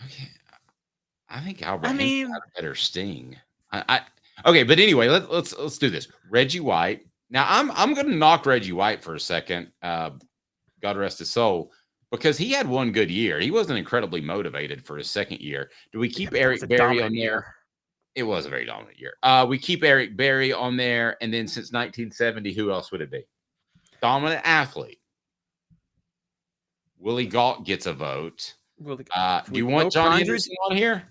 Okay, I think Albert had a better sting. Okay, but anyway, let's do this. Reggie White. Now I'm going to knock Reggie White for a second. God rest his soul, because he had one good year. He wasn't incredibly motivated for his second year. Do we keep Eric Berry on there? It was a very dominant year. We keep Eric Berry on there, and then since 1970, who else would it be? Dominant athlete. Willie Galt gets a vote. Do you want John Henderson on here?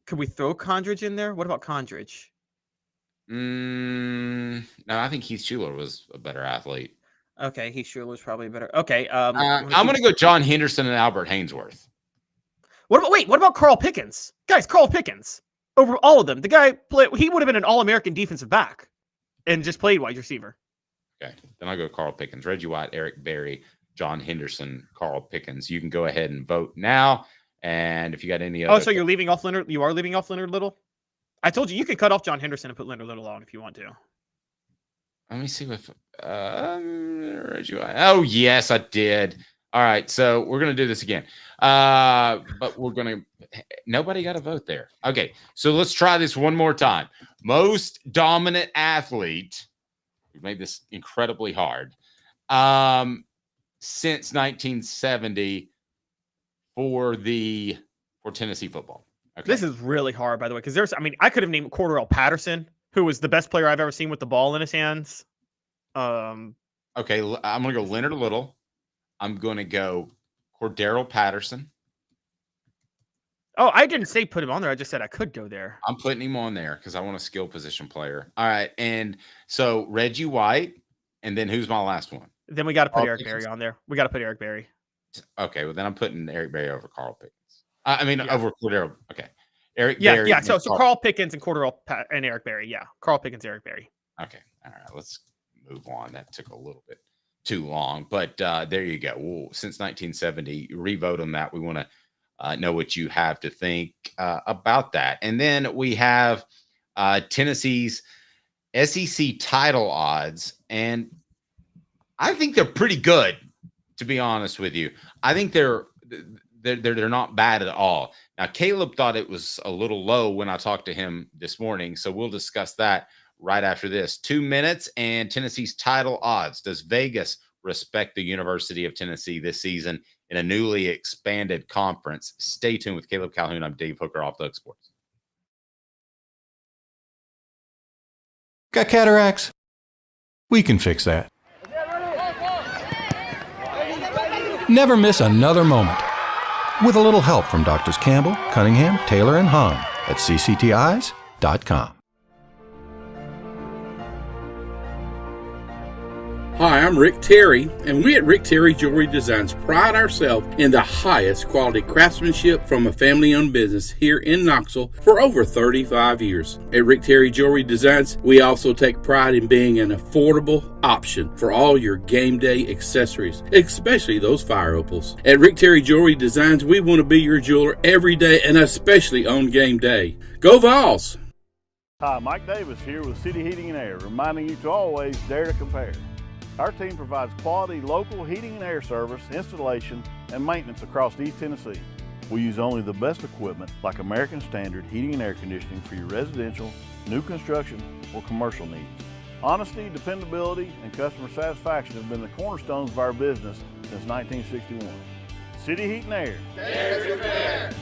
Could we throw Condridge in there? What about Condridge? No, I think Heath Schuler was a better athlete. Okay, Heath Schuler was probably better. Okay, I'm going to go John Henderson and Albert Hainsworth. What about Carl Pickens? Guys, Carl Pickens over all of them. The guy he would have been an All-American defensive back and just played wide receiver. Okay, then I'll go Carl Pickens, Reggie White, Eric Berry, John Henderson, Carl Pickens. You can go ahead and vote now. And if you got any other... Oh, so you're leaving off Leonard? You are leaving off Leonard Little? I told you can cut off John Henderson and put Leonard Little on if you want to. Let me see if... Reggie White. Oh, yes, I did. All right, so we're going to do this again. But we're going to... Nobody got a vote there. Okay, so let's try this one more time. Most dominant athlete... We made this incredibly hard. Since 1970 for Tennessee football. Okay. This is really hard, by the way, because I could have named Cordarrelle Patterson, who was the best player I've ever seen with the ball in his hands. Okay, I'm going to go Leonard Little. I'm going to go Cordarrelle Patterson. Oh, I didn't say put him on there. I just said I could go there. I'm putting him on there because I want a skill position player. All right. And so Reggie White. And then who's my last one? Then we got to put Eric Berry on there. We got to put Eric Berry. Okay. Well, then I'm putting Eric Berry over Carl Pickens. Over Cordero. Okay. Berry. Yeah. So Carl Pickens and Cordero and Eric Berry. Yeah. Carl Pickens, Eric Berry. Okay. All right. Let's move on. That took a little bit too long. But there you go. Well, since 1970, revote on that. We want to know what you have to think about that. And then we have Tennessee's SEC title odds. And I think they're pretty good, to be honest with you. I think they're not bad at all. Now, Caleb thought it was a little low when I talked to him this morning. So we'll discuss that right after this. 2 minutes and Tennessee's title odds. Does Vegas respect the University of Tennessee this season in a newly expanded conference? Stay tuned with Caleb Calhoun. I'm Dave Hooker off the Hook Sports. Got cataracts? We can fix that. Never miss another moment. With a little help from Doctors Campbell, Cunningham, Taylor, and Haun at cctis.com. Hi, I'm Rick Terry, and we at Rick Terry Jewelry Designs pride ourselves in the highest quality craftsmanship from a family-owned business here in Knoxville for over 35 years. At Rick Terry Jewelry Designs, we also take pride in being an affordable option for all your game day accessories, especially those fire opals. At Rick Terry Jewelry Designs, we want to be your jeweler every day and especially on game day. Go Vols! Hi, Mike Davis here with City Heating and Air, reminding you to always dare to compare. Our team provides quality local heating and air service, installation, and maintenance across East Tennessee. We use only the best equipment like American Standard heating and air conditioning for your residential, new construction, or commercial needs. Honesty, dependability, and customer satisfaction have been the cornerstones of our business since 1961. City Heat and Air. There's your bear.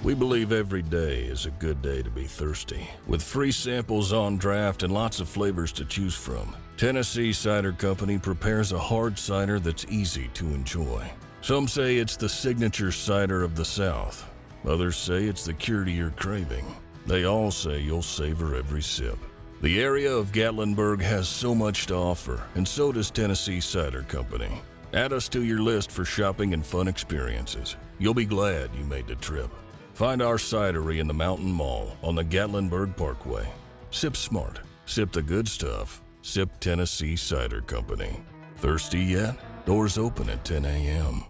We believe every day is a good day to be thirsty. With free samples on draft and lots of flavors to choose from, Tennessee Cider Company prepares a hard cider that's easy to enjoy. Some say it's the signature cider of the South. Others say it's the cure to your craving. They all say you'll savor every sip. The area of Gatlinburg has so much to offer, and so does Tennessee Cider Company. Add us to your list for shopping and fun experiences. You'll be glad you made the trip. Find our cidery in the Mountain Mall on the Gatlinburg Parkway. Sip smart. Sip the good stuff. Sip Tennessee Cider Company. Thirsty yet? Doors open at 10 a.m.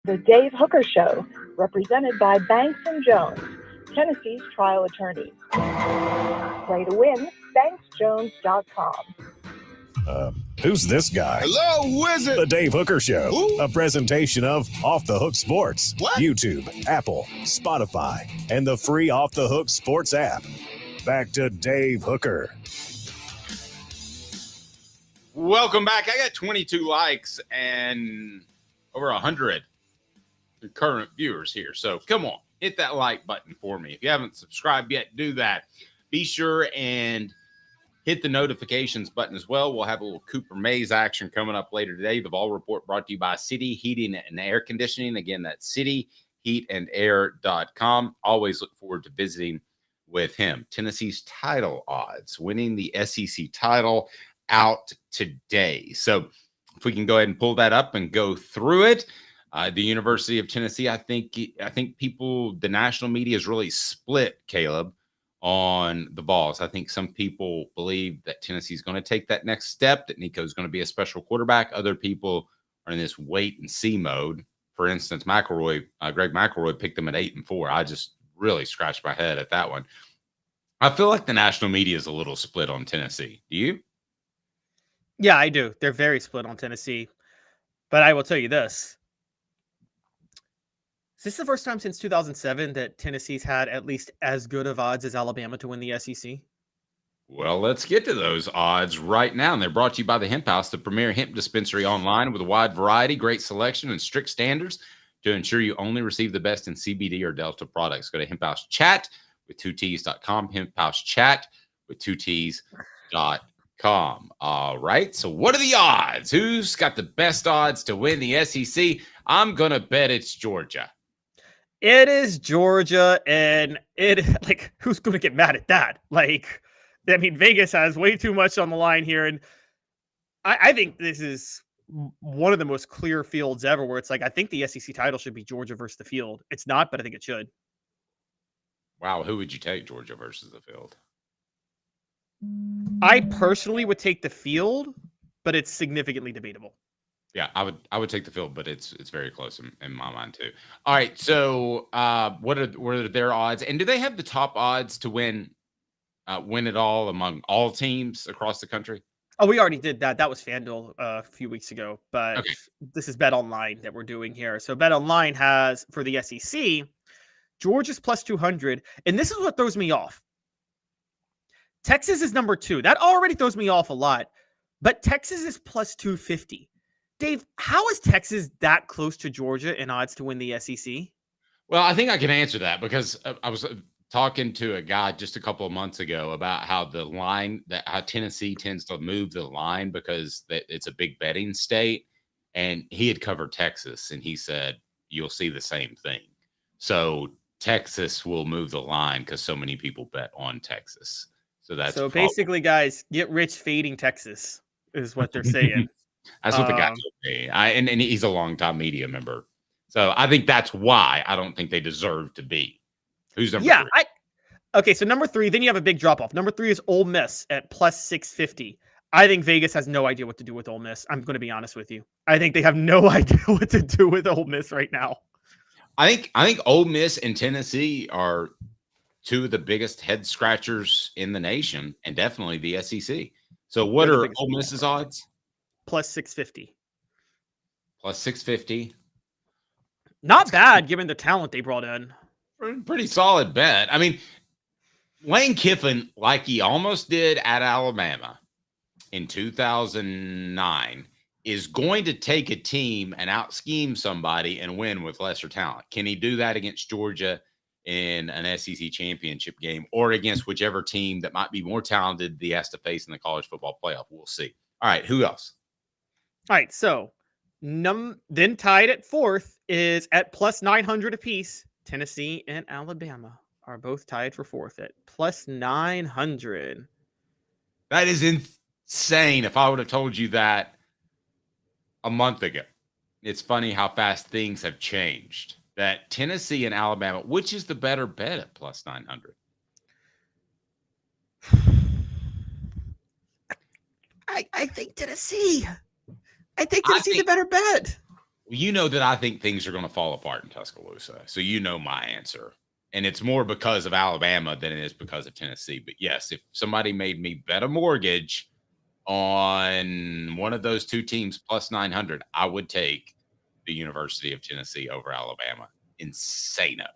The Dave Hooker Show, represented by Banks and Jones, Tennessee's trial attorneys. Play to win, banksjones.com. Who's this guy? Hello, wizard. The Dave Hooker Show, Who? a presentation of Off the Hook Sports, What? YouTube, Apple, Spotify, and the free Off the Hook Sports app. Back to Dave Hooker. Welcome back. I got 22 likes and over 100 current viewers here. So come on, hit that like button for me. If you haven't subscribed yet, do that. Be sure and hit the notifications button as well. We'll have a little Cooper Mays action coming up later today. The Vol Report brought to you by City Heating and Air Conditioning. Again, that's cityheatandair.com. Always look forward to visiting with him. Tennessee's title odds, winning the SEC title, out today. So if we can go ahead and pull that up and go through it. The University of Tennessee, I think people, the national media is really split, Caleb, on the Vols. I think some people believe that Tennessee is going to take that next step, that Nico is going to be a special quarterback. Other people are in this wait and see mode. For instance, Greg McElroy picked them at 8-4. I just really scratched my head at that one. I feel like the national media is a little split on Tennessee. Do you? Yeah, I do. They're very split on Tennessee. But I will tell you this. Is this the first time since 2007 that Tennessee's had at least as good of odds as Alabama to win the SEC? Well, let's get to those odds right now. And they're brought to you by the Hemp House, the premier hemp dispensary online with a wide variety, great selection, and strict standards to ensure you only receive the best in CBD or Delta products. Go to Hemp House Chat with 2Ts.com, Hemp House Chat with 2Ts.com. All right. So what are the odds? Who's got the best odds to win the SEC? I'm going to bet it's Georgia. It is Georgia, and who's going to get mad at that? Vegas has way too much on the line here, and I think this is one of the most clear fields ever where it's I think the SEC title should be Georgia versus the field. It's not, but I think it should. Wow, who would you take, Georgia versus the field? I personally would take the field, but it's significantly debatable. Yeah, I would take the field, but it's very close in my mind too. All right, so what are their odds, and do they have the top odds to win it all among all teams across the country? Oh, we already did that. That was FanDuel a few weeks ago, but okay. This is Bet Online that we're doing here. So Bet Online has for the SEC, Georgia's plus 200, and this is what throws me off. Texas is number 2. That already throws me off a lot, but Texas is plus 250. Dave, how is Texas that close to Georgia in odds to win the SEC? Well, I think I can answer that because I was talking to a guy just a couple of months ago about how how Tennessee tends to move the line because it's a big betting state. And he had covered Texas, and he said, you'll see the same thing. So Texas will move the line because so many people bet on Texas. So basically, guys, get rich fading Texas is what they're saying. That's what the guy told me. And he's a longtime media member. So I think that's why I don't think they deserve to be. Who's number 3? Okay, so number 3, then you have a big drop-off. Number 3 is Ole Miss at plus 650. I think Vegas has no idea what to do with Ole Miss. I'm going to be honest with you. I think they have no idea what to do with Ole Miss right now. I think Ole Miss and Tennessee are two of the biggest head scratchers in the nation and definitely the SEC. So what are Ole Miss's odds? Plus 650. Plus 650. Not bad given the talent they brought in. Pretty solid bet. I mean, Lane Kiffin, like he almost did at Alabama in 2009, is going to take a team and out-scheme somebody and win with lesser talent. Can he do that against Georgia in an SEC championship game or against whichever team that might be more talented he has to face in the college football playoff? We'll see. All right, who else? All right, so then tied at fourth is at plus 900 apiece. Tennessee and Alabama are both tied for fourth at plus 900. That is insane if I would have told you that a month ago. It's funny how fast things have changed. That Tennessee and Alabama, which is the better bet at plus 900? I think Tennessee. I think Tennessee's a better bet. You know that I think things are going to fall apart in Tuscaloosa. So you know my answer. And it's more because of Alabama than it is because of Tennessee. But yes, if somebody made me bet a mortgage on one of those two teams plus 900, I would take the University of Tennessee over Alabama. Insano.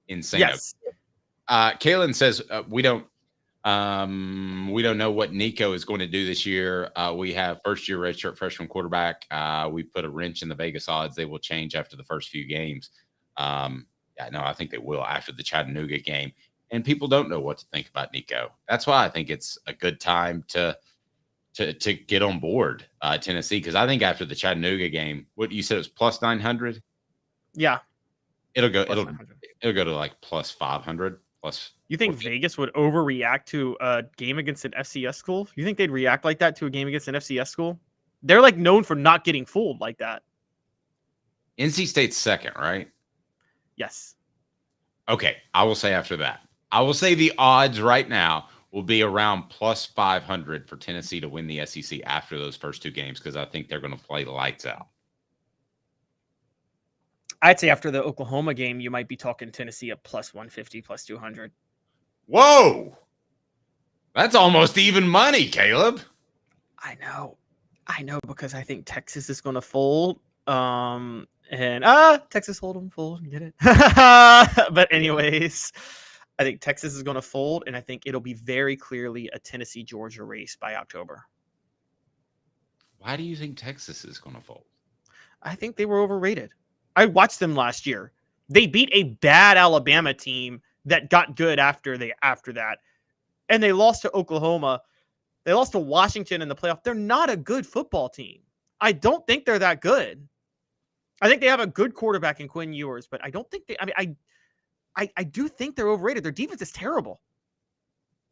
Yes. Kaylin says we don't know what Nico is going to do this year. We have first-year redshirt freshman quarterback. We put a wrench in the Vegas odds. They will change after the first few games. I think they will after the Chattanooga game. And people don't know what to think about Nico. That's why I think it's a good time to get on board Tennessee, because I think after the Chattanooga game, what you said it was plus 900. Yeah, it'll go to like plus 500. Plus, you think Vegas would overreact to a game against an FCS school? You think they'd react like that to a game against an FCS school? They're like known for not getting fooled like that. NC State's second, right? Yes. Okay, I will say after that. I will say the odds right now will be around plus 500 for Tennessee to win the SEC after those first two games, because I think they're going to play the lights out. I'd say after the Oklahoma game, you might be talking Tennessee at plus 150, plus 200. Whoa! That's almost even money, Caleb. I know, because I think Texas is going to fold. Texas Hold'em fold, get it? But anyways, I think Texas is going to fold, and I think it'll be very clearly a Tennessee-Georgia race by October. Why do you think Texas is going to fold? I think they were overrated. I watched them last year. They beat a bad Alabama team that got good after that, and they lost to Oklahoma. They lost to Washington in the playoff. They're not a good football team. I don't think they're that good. I think they have a good quarterback in Quinn Ewers, but I don't think they. I do think they're overrated. Their defense is terrible.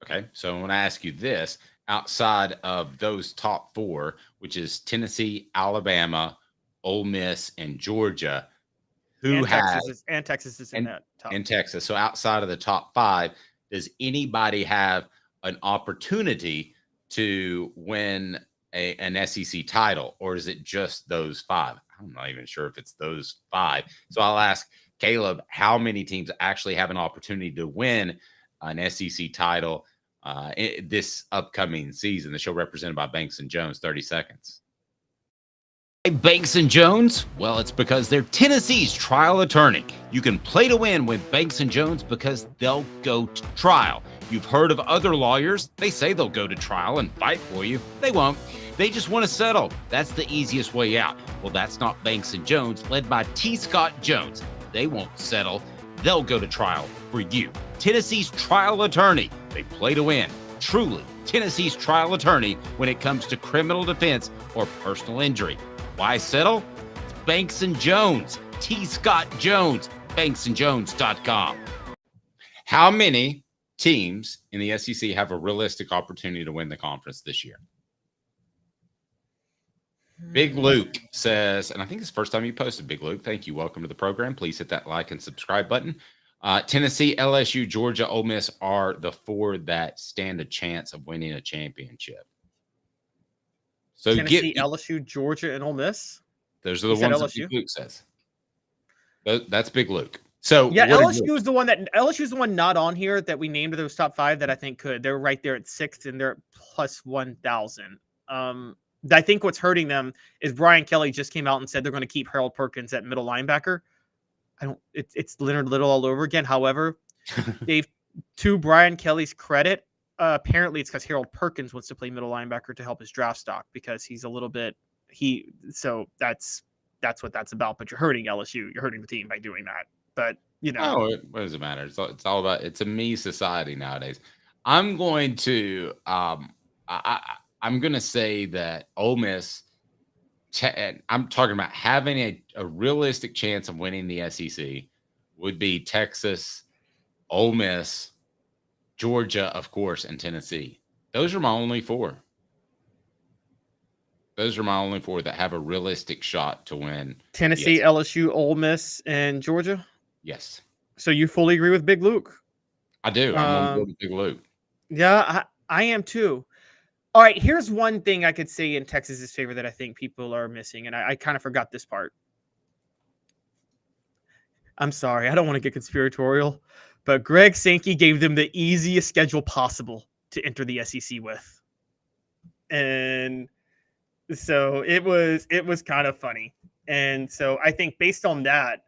Okay, so I want to ask you this: outside of those top four, which is Tennessee, Alabama, Ole Miss, and Georgia, Texas is in that top. And Texas. So outside of the top five, does anybody have an opportunity to win an SEC title, or is it just those five? I'm not even sure if it's those five. So I'll ask Caleb, how many teams actually have an opportunity to win an SEC title this upcoming season? The show represented by Banks & Jones, 30 seconds. Banks & Jones? Well, it's because they're Tennessee's trial attorney. You can play to win with Banks & Jones because they'll go to trial. You've heard of other lawyers. They say they'll go to trial and fight for you. They won't. They just want to settle. That's the easiest way out. Well, that's not Banks & Jones, led by T. Scott Jones. They won't settle. They'll go to trial for you. Tennessee's trial attorney. They play to win. Truly, Tennessee's trial attorney when it comes to criminal defense or personal injury. Why settle? It's Banks & Jones. T. Scott Jones. BanksandJones.com. How many teams in the SEC have a realistic opportunity to win the conference this year? Big Luke says, and I think it's the first time you posted, Big Luke. Thank you. Welcome to the program. Please hit that like and subscribe button. Tennessee, LSU, Georgia, Ole Miss are the four that stand a chance of winning a championship. So Tennessee, LSU, Georgia, and Ole Miss? Those are the ones that Big Luke says. That's Big Luke. So yeah, LSU is the one not on here that we named those top 5 that I think could. They're right there at 6th and they're at plus 1,000. I think what's hurting them is Brian Kelly just came out and said they're going to keep Harold Perkins at middle linebacker. It's Leonard Little all over again. However, Dave, to Brian Kelly's credit, apparently it's because Harold Perkins wants to play middle linebacker to help his draft stock because he's a little bit so that's what that's about. But you're hurting LSU. You're hurting the team by doing that. But what does it matter? It's all about it's a me society nowadays. I'm going to I'm going to say that Ole Miss. I'm talking about having a realistic chance of winning the SEC would be Texas, Ole Miss, Georgia, of course, and Tennessee. Those are my only 4. Those are my only 4 that have a realistic shot to win. Tennessee, LSU, Ole Miss, and Georgia? Yes. So you fully agree with Big Luke? I do. I'm on board with Big Luke. Yeah, I am too. All right, here's one thing I could say in Texas's favor that I think people are missing, and I kind of forgot this part. I'm sorry, I don't want to get conspiratorial, but Greg Sankey gave them the easiest schedule possible to enter the SEC with. And so it was kind of funny. And so I think based on that,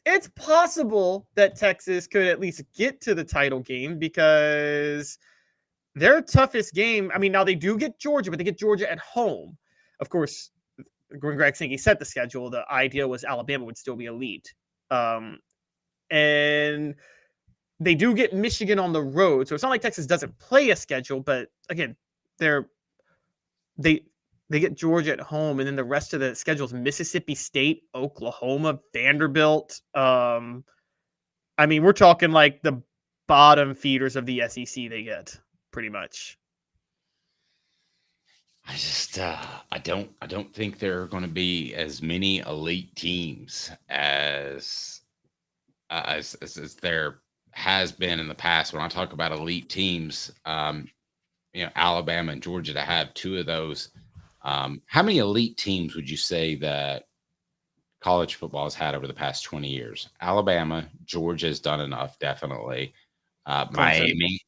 it's possible that Texas could at least get to the title game because their toughest game, I mean, now they do get Georgia, but they get Georgia at home. Of course, when Greg Sankey set the schedule, the idea was Alabama would still be elite. And they do get Michigan on the road. So it's not like Texas doesn't play a schedule, but again, they get Georgia at home, and then the rest of the schedule is Mississippi State, Oklahoma, Vanderbilt. I mean, we're talking like the bottom feeders of the SEC they get. Pretty much. I just I don't think there are going to be as many elite teams as there has been in the past. When I talk about elite teams, Alabama and Georgia to have 2 of those. How many elite teams would you say that college football has had over the past 20 years? Alabama, Georgia has done enough, definitely. Miami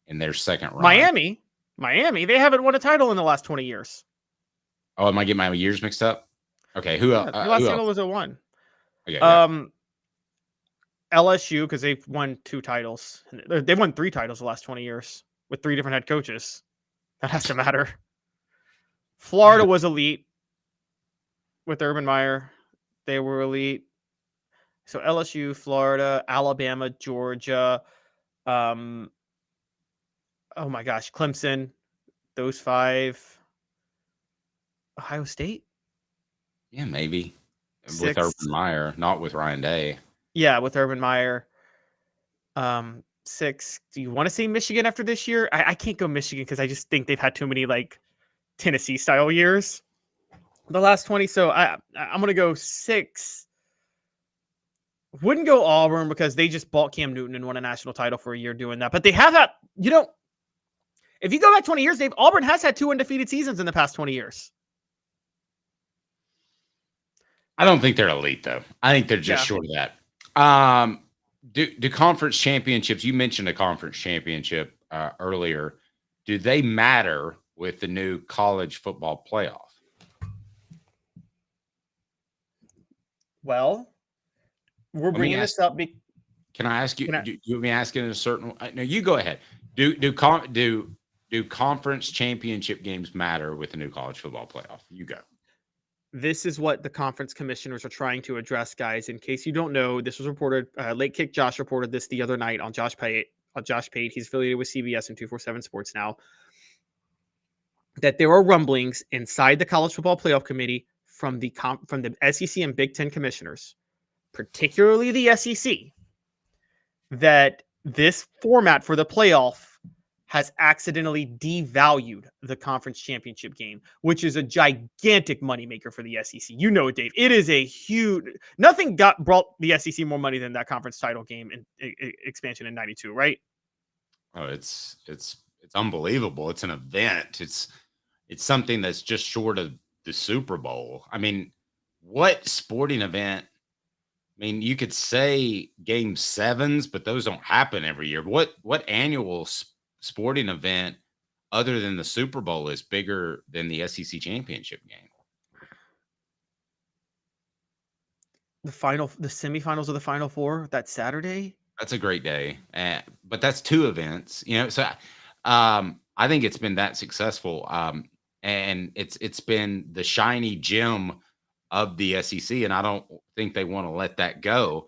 in their second round. Miami, they haven't won a title in the last 20 years. Oh, am I getting my years mixed up? Okay, who else? The last title was 1. Okay, LSU, because they've won 2 titles. They've won 3 titles the last 20 years with 3 different head coaches. That has to matter. Florida was elite with Urban Meyer. They were elite. So LSU, Florida, Alabama, Georgia. Oh my gosh, Clemson, those 5. Ohio State? Yeah, maybe. 6. With Urban Meyer, not with Ryan Day. Yeah, with Urban Meyer. 6. Do you want to say Michigan after this year? I can't go Michigan because I just think they've had too many like Tennessee style years the last 20. So I'm going to go 6. Wouldn't go Auburn because they just bought Cam Newton and won a national title for a year doing that. But they have that, if you go back 20 years, Auburn has had 2 undefeated seasons in the past 20 years. I don't think they're elite, though. I think they're just short of that. Do conference championships, you mentioned a conference championship earlier, do they matter with the new college football playoff? Well, we're bringing this up. Can I ask you? Do you want me asking a certain? No, you go ahead. Do conference championship games matter with the new college football playoff? You go. This is what the conference commissioners are trying to address, guys. In case you don't know, this was reported. Late Kick Josh reported this the other night on Josh Pate. He's affiliated with CBS and 247 Sports now. That there are rumblings inside the college football playoff committee from the SEC and Big Ten commissioners, particularly the SEC, that this format for the playoff has accidentally devalued the conference championship game, which is a gigantic moneymaker for the SEC. You know it, Dave. It is a huge. Nothing brought the SEC more money than that conference title game in expansion in '92, right? Oh, it's unbelievable. It's an event. It's something that's just short of the Super Bowl. I mean, what sporting event I mean, you could say game sevens, but those don't happen every year. What annual sporting event other than the Super Bowl is bigger than the SEC championship game? The semifinals of the Final Four that Saturday. That's a great day, but that's 2 events. So I think it's been that successful, and it's been the shiny gem of the SEC, and I don't think they want to let that go.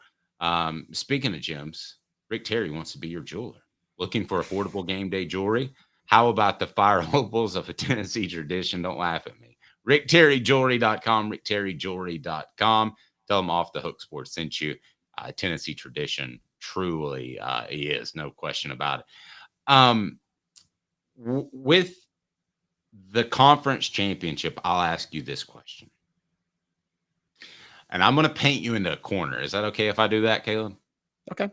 Speaking of gems, Rick Terry wants to be your jeweler. Looking for affordable game day jewelry? How about the fire opals of a Tennessee tradition? Don't laugh at me. RickTerryJewelry.com, RickTerryJewelry.com. Tell them Off the Hook Sports sent you. Tennessee tradition truly is, no question about it. With the conference championship, I'll ask you this question. And I'm going to paint you into a corner. Is that okay if I do that, Caleb? Okay.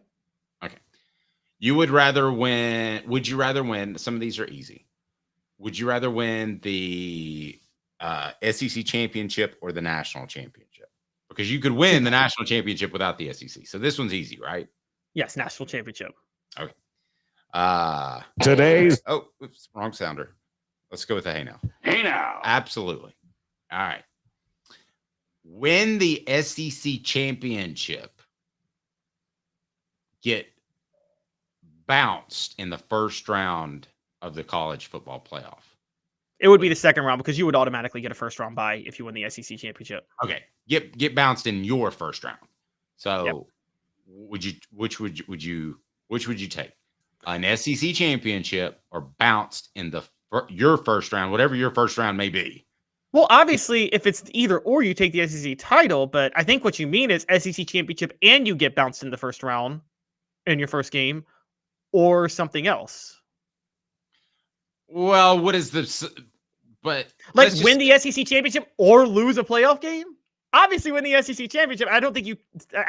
Okay. Would you rather win? Some of these are easy. Would you rather win the SEC championship or the national championship? Because you could win the national championship without the SEC. So this one's easy, right? Yes, national championship. Okay. Today's. Oh, oops, wrong sounder. Let's go with the hey now. Hey now. Absolutely. All right. Win the SEC championship, get bounced in the first round of the college football playoff. It would be the second round because you would automatically get a first round bye if you win the SEC championship. Okay. Get bounced in your first round. So which would you take? An SEC championship or bounced in your first round, whatever your first round may be? Well, obviously, if it's either or, you take the SEC title. But I think what you mean is SEC championship and you get bounced in the first round in your first game, or something else. Well, what is this? But like win the SEC championship or lose a playoff game? Obviously, win the SEC championship. I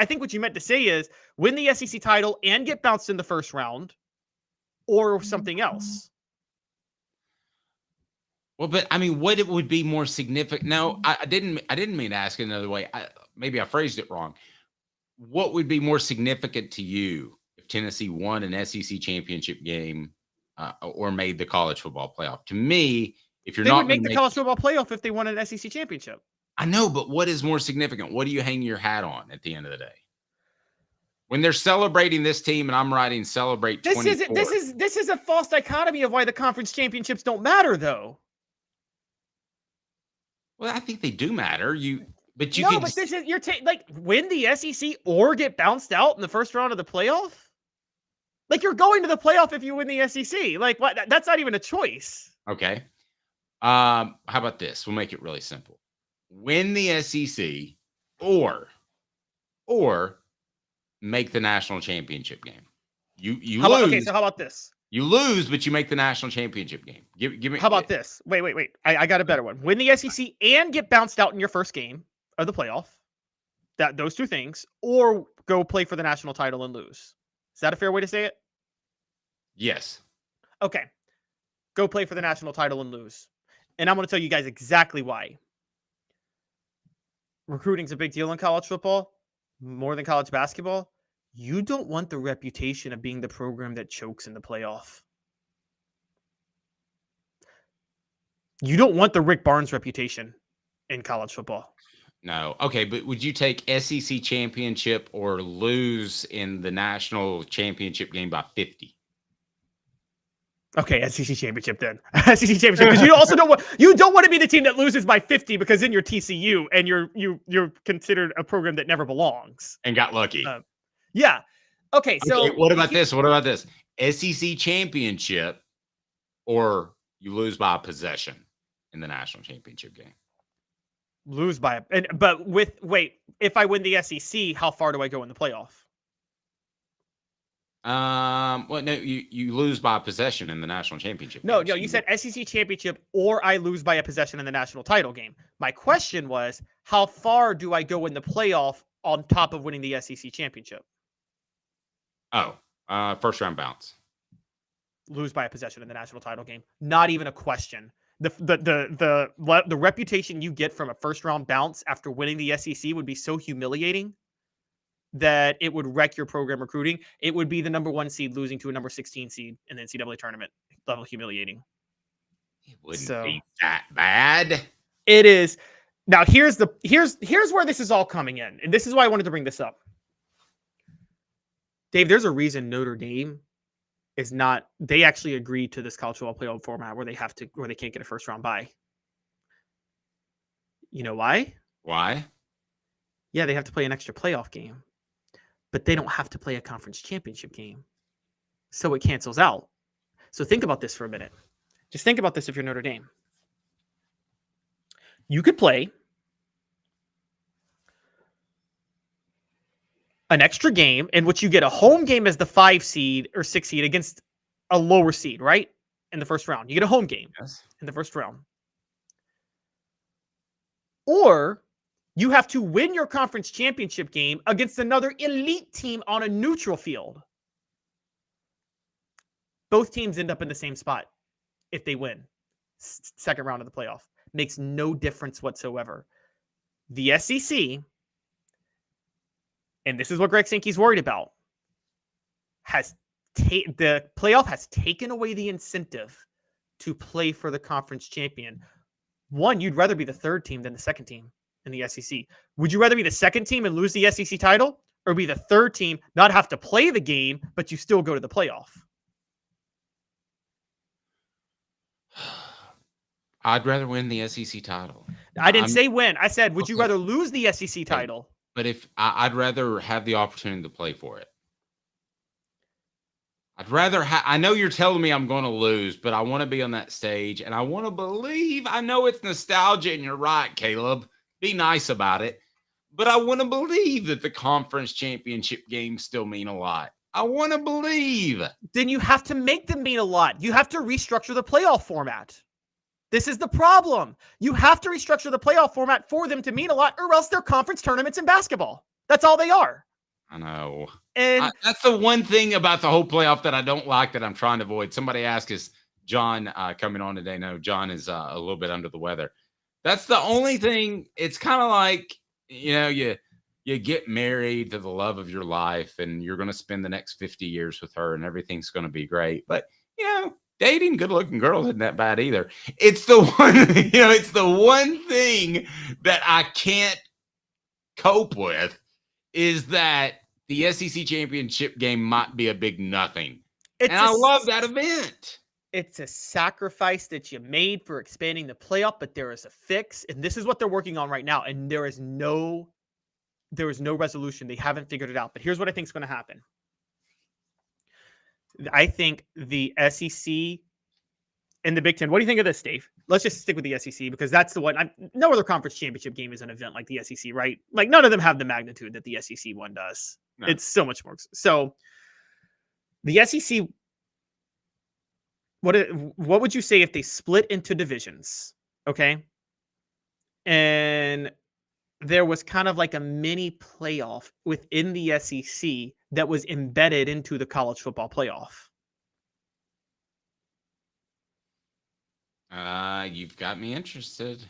think what you meant to say is win the SEC title and get bounced in the first round, or something else. Well, but I mean, what it would be more significant? No, I didn't mean to ask it another way. Maybe I phrased it wrong. What would be more significant to you if Tennessee won an SEC championship game or made the college football playoff? To me, if you're they not would make the college football playoff if they won an SEC championship. I know, but what is more significant? What do you hang your hat on at the end of the day? When they're celebrating this team, and I'm writing celebrate. This is a false dichotomy of why the conference championships don't matter, though. Well, I think they do matter. You're win the SEC or get bounced out in the first round of the playoff. Like you're going to the playoff if you win the SEC. Like what? That's not even a choice. Okay. How about this? We'll make it really simple. Win the SEC or make the national championship game. You lose. Okay, so how about this? You lose, but you make the national championship game. Give me. How about this? Wait. I got a better one. Win the SEC and get bounced out in your first game of the playoff. Those two things, or go play for the national title and lose. Is that a fair way to say it? Yes. Okay. Go play for the national title and lose. And I'm going to tell you guys exactly why. Recruiting's a big deal in college football, more than college basketball. You don't want the reputation of being the program that chokes in the playoff. You don't want the Rick Barnes reputation in college football. No. Okay, but would you take SEC championship or lose in the national championship game by 50? Okay, SEC championship then. SEC championship, because you don't want to be the team that loses by 50 because then you're TCU and you're considered a program that never belongs and got lucky. Yeah. Okay, so what about this? What about this? SEC championship or you lose by a possession in the national championship game? Lose by if I win the SEC, how far do I go in the playoff? Well, no, you lose by a possession in the national championship. No, you said SEC championship or I lose by a possession in the national title game. My question was, how far do I go in the playoff on top of winning the SEC championship? First round bounce. Lose by a possession in the national title game. Not even a question. The reputation you get from a first round bounce after winning the SEC would be so humiliating. that it would wreck your program recruiting, it would be the number 1 seed losing to a number 16 seed in the NCAA tournament. Level humiliating. It wouldn't be that bad. It is. Now here's where this is all coming in. And this is why I wanted to bring this up. Dave, there's a reason Notre Dame is not, they actually agreed to this college football playoff format where they can't get a first round bye. You know why? Why? Yeah, they have to play an extra playoff game, but they don't have to play a conference championship game. So it cancels out. So think about this for a minute. Just think about this if you're Notre Dame. You could play an extra game in which you get a home game as the 5 seed or 6 seed against a lower seed, right? In the first round. You get a home game in the first round. Or you have to win your conference championship game against another elite team on a neutral field. Both teams end up in the same spot if they win. Second round of the playoff. Makes no difference whatsoever. The SEC, and this is what Greg Sankey's worried about, the playoff has taken away the incentive to play for the conference champion. One, you'd rather be the third team than the second team in the SEC. Would you rather be the second team and lose the SEC title, or be the third team, not have to play the game, but you still go to the playoff? I'd rather win the SEC title. I didn't say win. I said, would you rather lose the SEC title? But if I'd rather have the opportunity to play for it. I'd rather I know you're telling me I'm going to lose, but I want to be on that stage and I want to believe. I know it's nostalgia and you're right, Caleb. Be nice about it. But I want to believe that the conference championship games still mean a lot. I want to believe. Then you have to make them mean a lot. You have to restructure the playoff format. This is the problem. You have to restructure the playoff format for them to mean a lot, or else they're conference tournaments in basketball. That's all they are. I know. And that's the one thing about the whole playoff that I don't like, that I'm trying to avoid. Somebody asked, is John coming on today? No, John is a little bit under the weather. That's the only thing. It's kind of like, you get married to the love of your life and you're going to spend the next 50 years with her and everything's going to be great. But, dating good-looking girls isn't that bad either. It's the one, it's the one thing that I can't cope with, is that the SEC championship game might be a big nothing. I love that event. It's a sacrifice that you made for expanding the playoff, but there is a fix, and this is what they're working on right now. And there is no resolution. They haven't figured it out. But here's what I think is going to happen. I think the SEC and the Big Ten. What do you think of this, Dave? Let's just stick with the SEC because that's the one. No other conference championship game is an event like the SEC, right? Like none of them have the magnitude that the SEC one does. No. It's so much more. So the SEC, what would you say if they split into divisions? Okay. And there was kind of like a mini playoff within the SEC that was embedded into the college football playoff. You've got me interested.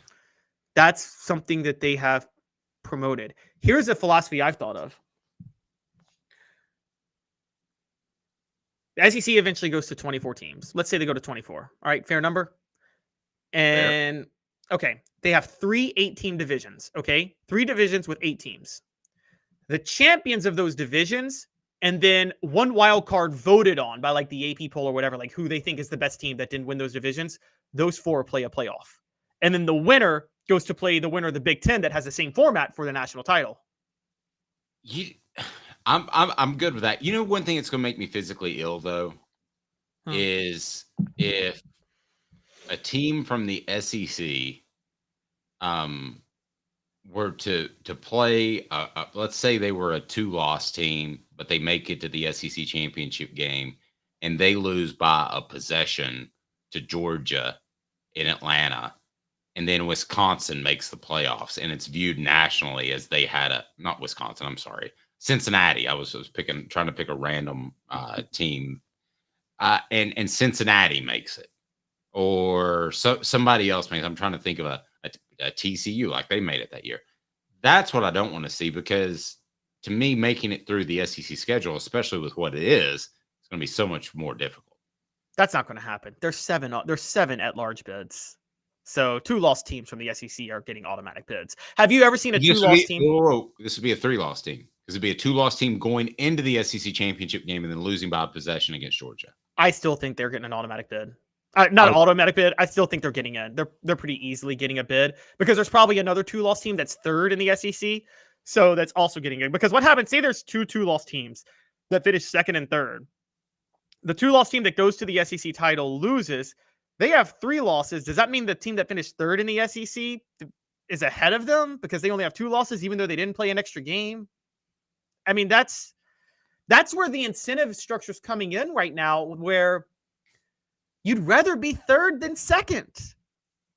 That's something that they have promoted. Here's a philosophy I've thought of. The SEC eventually goes to 24 teams. Let's say they go to 24. All right, fair number. And okay, they have 3 8-team divisions. Okay, 3 divisions with 8 teams. The champions of those divisions, and then one wild card voted on by like the AP poll or whatever, like who they think is the best team that didn't win those divisions. Those 4 play a playoff, and then the winner goes to play the winner of the Big Ten that has the same format for the national title. I'm good with that. One thing that's going to make me physically ill though is if a team from the SEC were to play, let's say they were a 2-loss team, but they make it to the SEC championship game and they lose by a possession to Georgia in Atlanta, and then Wisconsin makes the playoffs, and it's viewed nationally as they had not Wisconsin, I'm sorry, Cincinnati. I was trying to pick a random team, and Cincinnati makes it, or somebody else makes it. I'm trying to think of a TCU, like they made it that year. That's what I don't want to see, because to me, making it through the SEC schedule, especially with what it is, it's going to be so much more difficult. That's not going to happen. There's 7 at-large bids. So 2 loss teams from the SEC are getting automatic bids. Have you ever seen a 2-loss team? This would be a 3-loss team. This would be a 2-loss team going into the SEC championship game and then losing by possession against Georgia. I still think they're getting an automatic bid. Not an automatic bid. I still think they're getting in. They're pretty easily getting a bid because there's probably another 2-loss team that's 3rd in the SEC. So that's also getting in. Because what happens, say there's 2-loss teams that finish 2nd and 3rd. The 2-loss team that goes to the SEC title loses. They have 3 losses. Does that mean the team that finished 3rd in the SEC is ahead of them because they only have 2 losses, even though they didn't play an extra game? I mean, that's where the incentive structure is coming in right now, where you'd rather be 3rd than 2nd.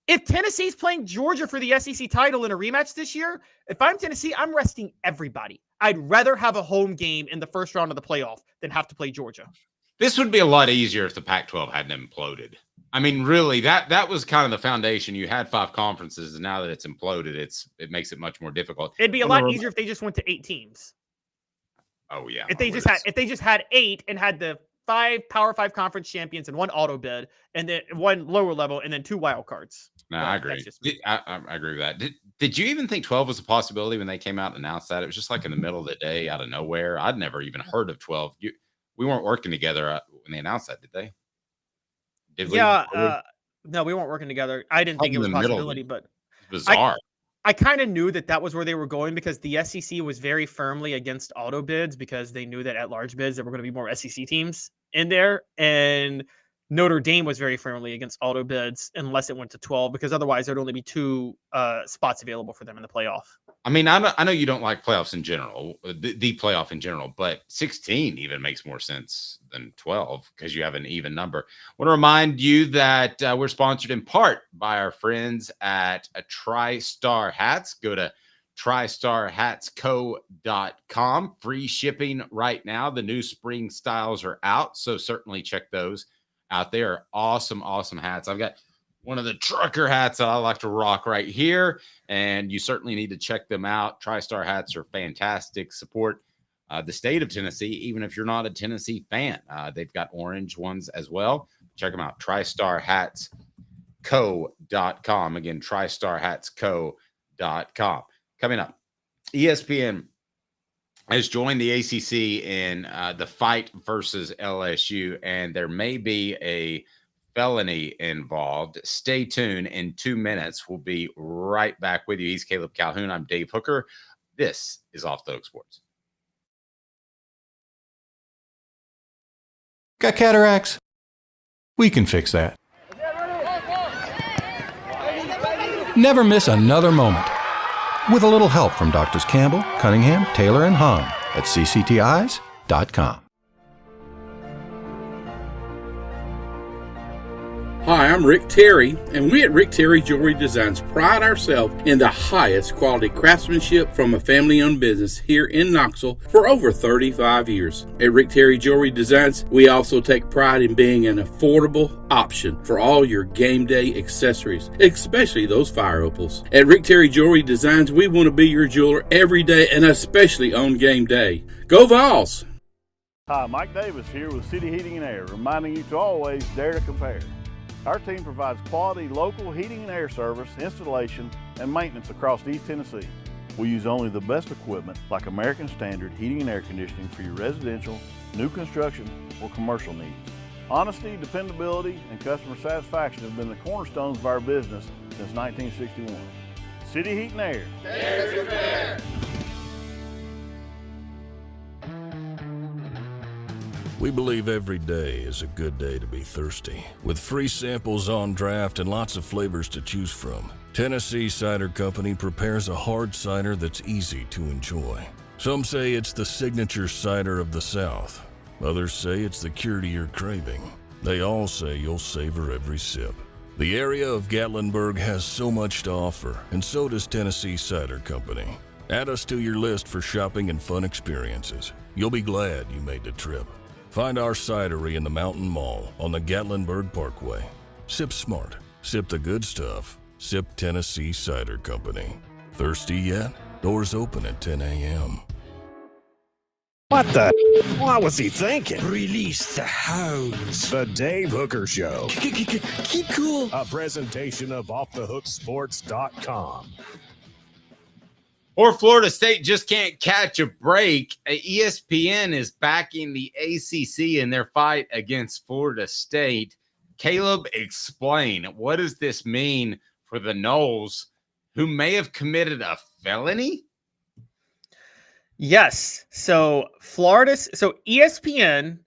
If Tennessee's playing Georgia for the SEC title in a rematch this year, if I'm Tennessee, I'm resting everybody. I'd rather have a home game in the first round of the playoff than have to play Georgia. This would be a lot easier if the Pac-12 hadn't imploded. I mean, really, that was kind of the foundation. You had 5 conferences, and now that it's imploded, it makes it much more difficult. It'd be a lot easier if they just went to 8 teams. Oh yeah. If they just had 8 and had the 5 Power 5 conference champions and 1 auto bid, and then 1 lower level, and then 2 wild cards. No, I agree. I agree with that. Did you even think 12 was a possibility when they came out and announced that? It was just like in the middle of the day, out of nowhere. I'd never even heard of 12. We weren't working together when they announced that, did they? Did we? Yeah. No, we weren't working together. I didn't think it was a possibility, but bizarre. I kind of knew that was where they were going because the SEC was very firmly against auto bids because they knew that at large bids there were going to be more SEC teams in there, and Notre Dame was very firmly against auto bids unless it went to 12 because otherwise there'd only be 2 spots available for them in the playoff. I mean, I know you don't like playoffs in general, the playoff in general, but 16 even makes more sense than 12 because you have an even number. I want to remind you that we're sponsored in part by our friends at TriStar Hats. Go to TriStarHatsCo.com. Free shipping right now. The new spring styles are out, so certainly check those out there. Awesome hats. I've got one of the trucker hats that I like to rock right here, and you certainly need to check them out. TriStar hats are fantastic. Support the state of Tennessee, even if you're not a Tennessee fan. They've got orange ones as well. Check them out. TriStarHatsCo.com. Again, TriStarHatsCo.com. Coming up, ESPN has joined the ACC in the fight versus LSU, and there may be a felony involved. Stay tuned. In 2 minutes, we'll be right back with you. He's Caleb Calhoun. I'm Dave Hooker. This is Off the Hook Sports. Got cataracts? We can fix that. Never miss another moment. With a little help from Doctors Campbell, Cunningham, Taylor, and Haun at cctis.com. Hi, I'm Rick Terry, and we at Rick Terry Jewelry Designs pride ourselves in the highest quality craftsmanship from a family-owned business here in Knoxville for over 35 years. At Rick Terry Jewelry Designs, we also take pride in being an affordable option for all your game day accessories, especially those fire opals. At Rick Terry Jewelry Designs, we want to be your jeweler every day and especially on game day. Go Vols! Hi, Mike Davis here with City Heating and Air, reminding you to always dare to compare. Our team provides quality local heating and air service, installation, and maintenance across East Tennessee. We use only the best equipment like American Standard heating and air conditioning for your residential, new construction, or commercial needs. Honesty, dependability, and customer satisfaction have been the cornerstones of our business since 1961. City Heat and Air. Dare to compare. We believe every day is a good day to be thirsty. With free samples on draft and lots of flavors to choose from, Tennessee Cider Company prepares a hard cider that's easy to enjoy. Some say it's the signature cider of the South. Others say it's the cure to your craving. They all say you'll savor every sip. The area of Gatlinburg has so much to offer, and so does Tennessee Cider Company. Add us to your list for shopping and fun experiences. You'll be glad you made the trip. Find our cidery in the Mountain Mall on the Gatlinburg Parkway. Sip smart. Sip the good stuff. Sip Tennessee Cider Company. Thirsty yet? Doors open at 10 a.m. What the? What was he thinking? Release the hounds. The Dave Hooker Show. Keep cool. A presentation of OffTheHookSports.com. Or Florida State just can't catch a break. ESPN is backing the ACC in their fight against Florida State. Caleb, explain. What does this mean for the Noles, who may have committed a felony? Yes. So ESPN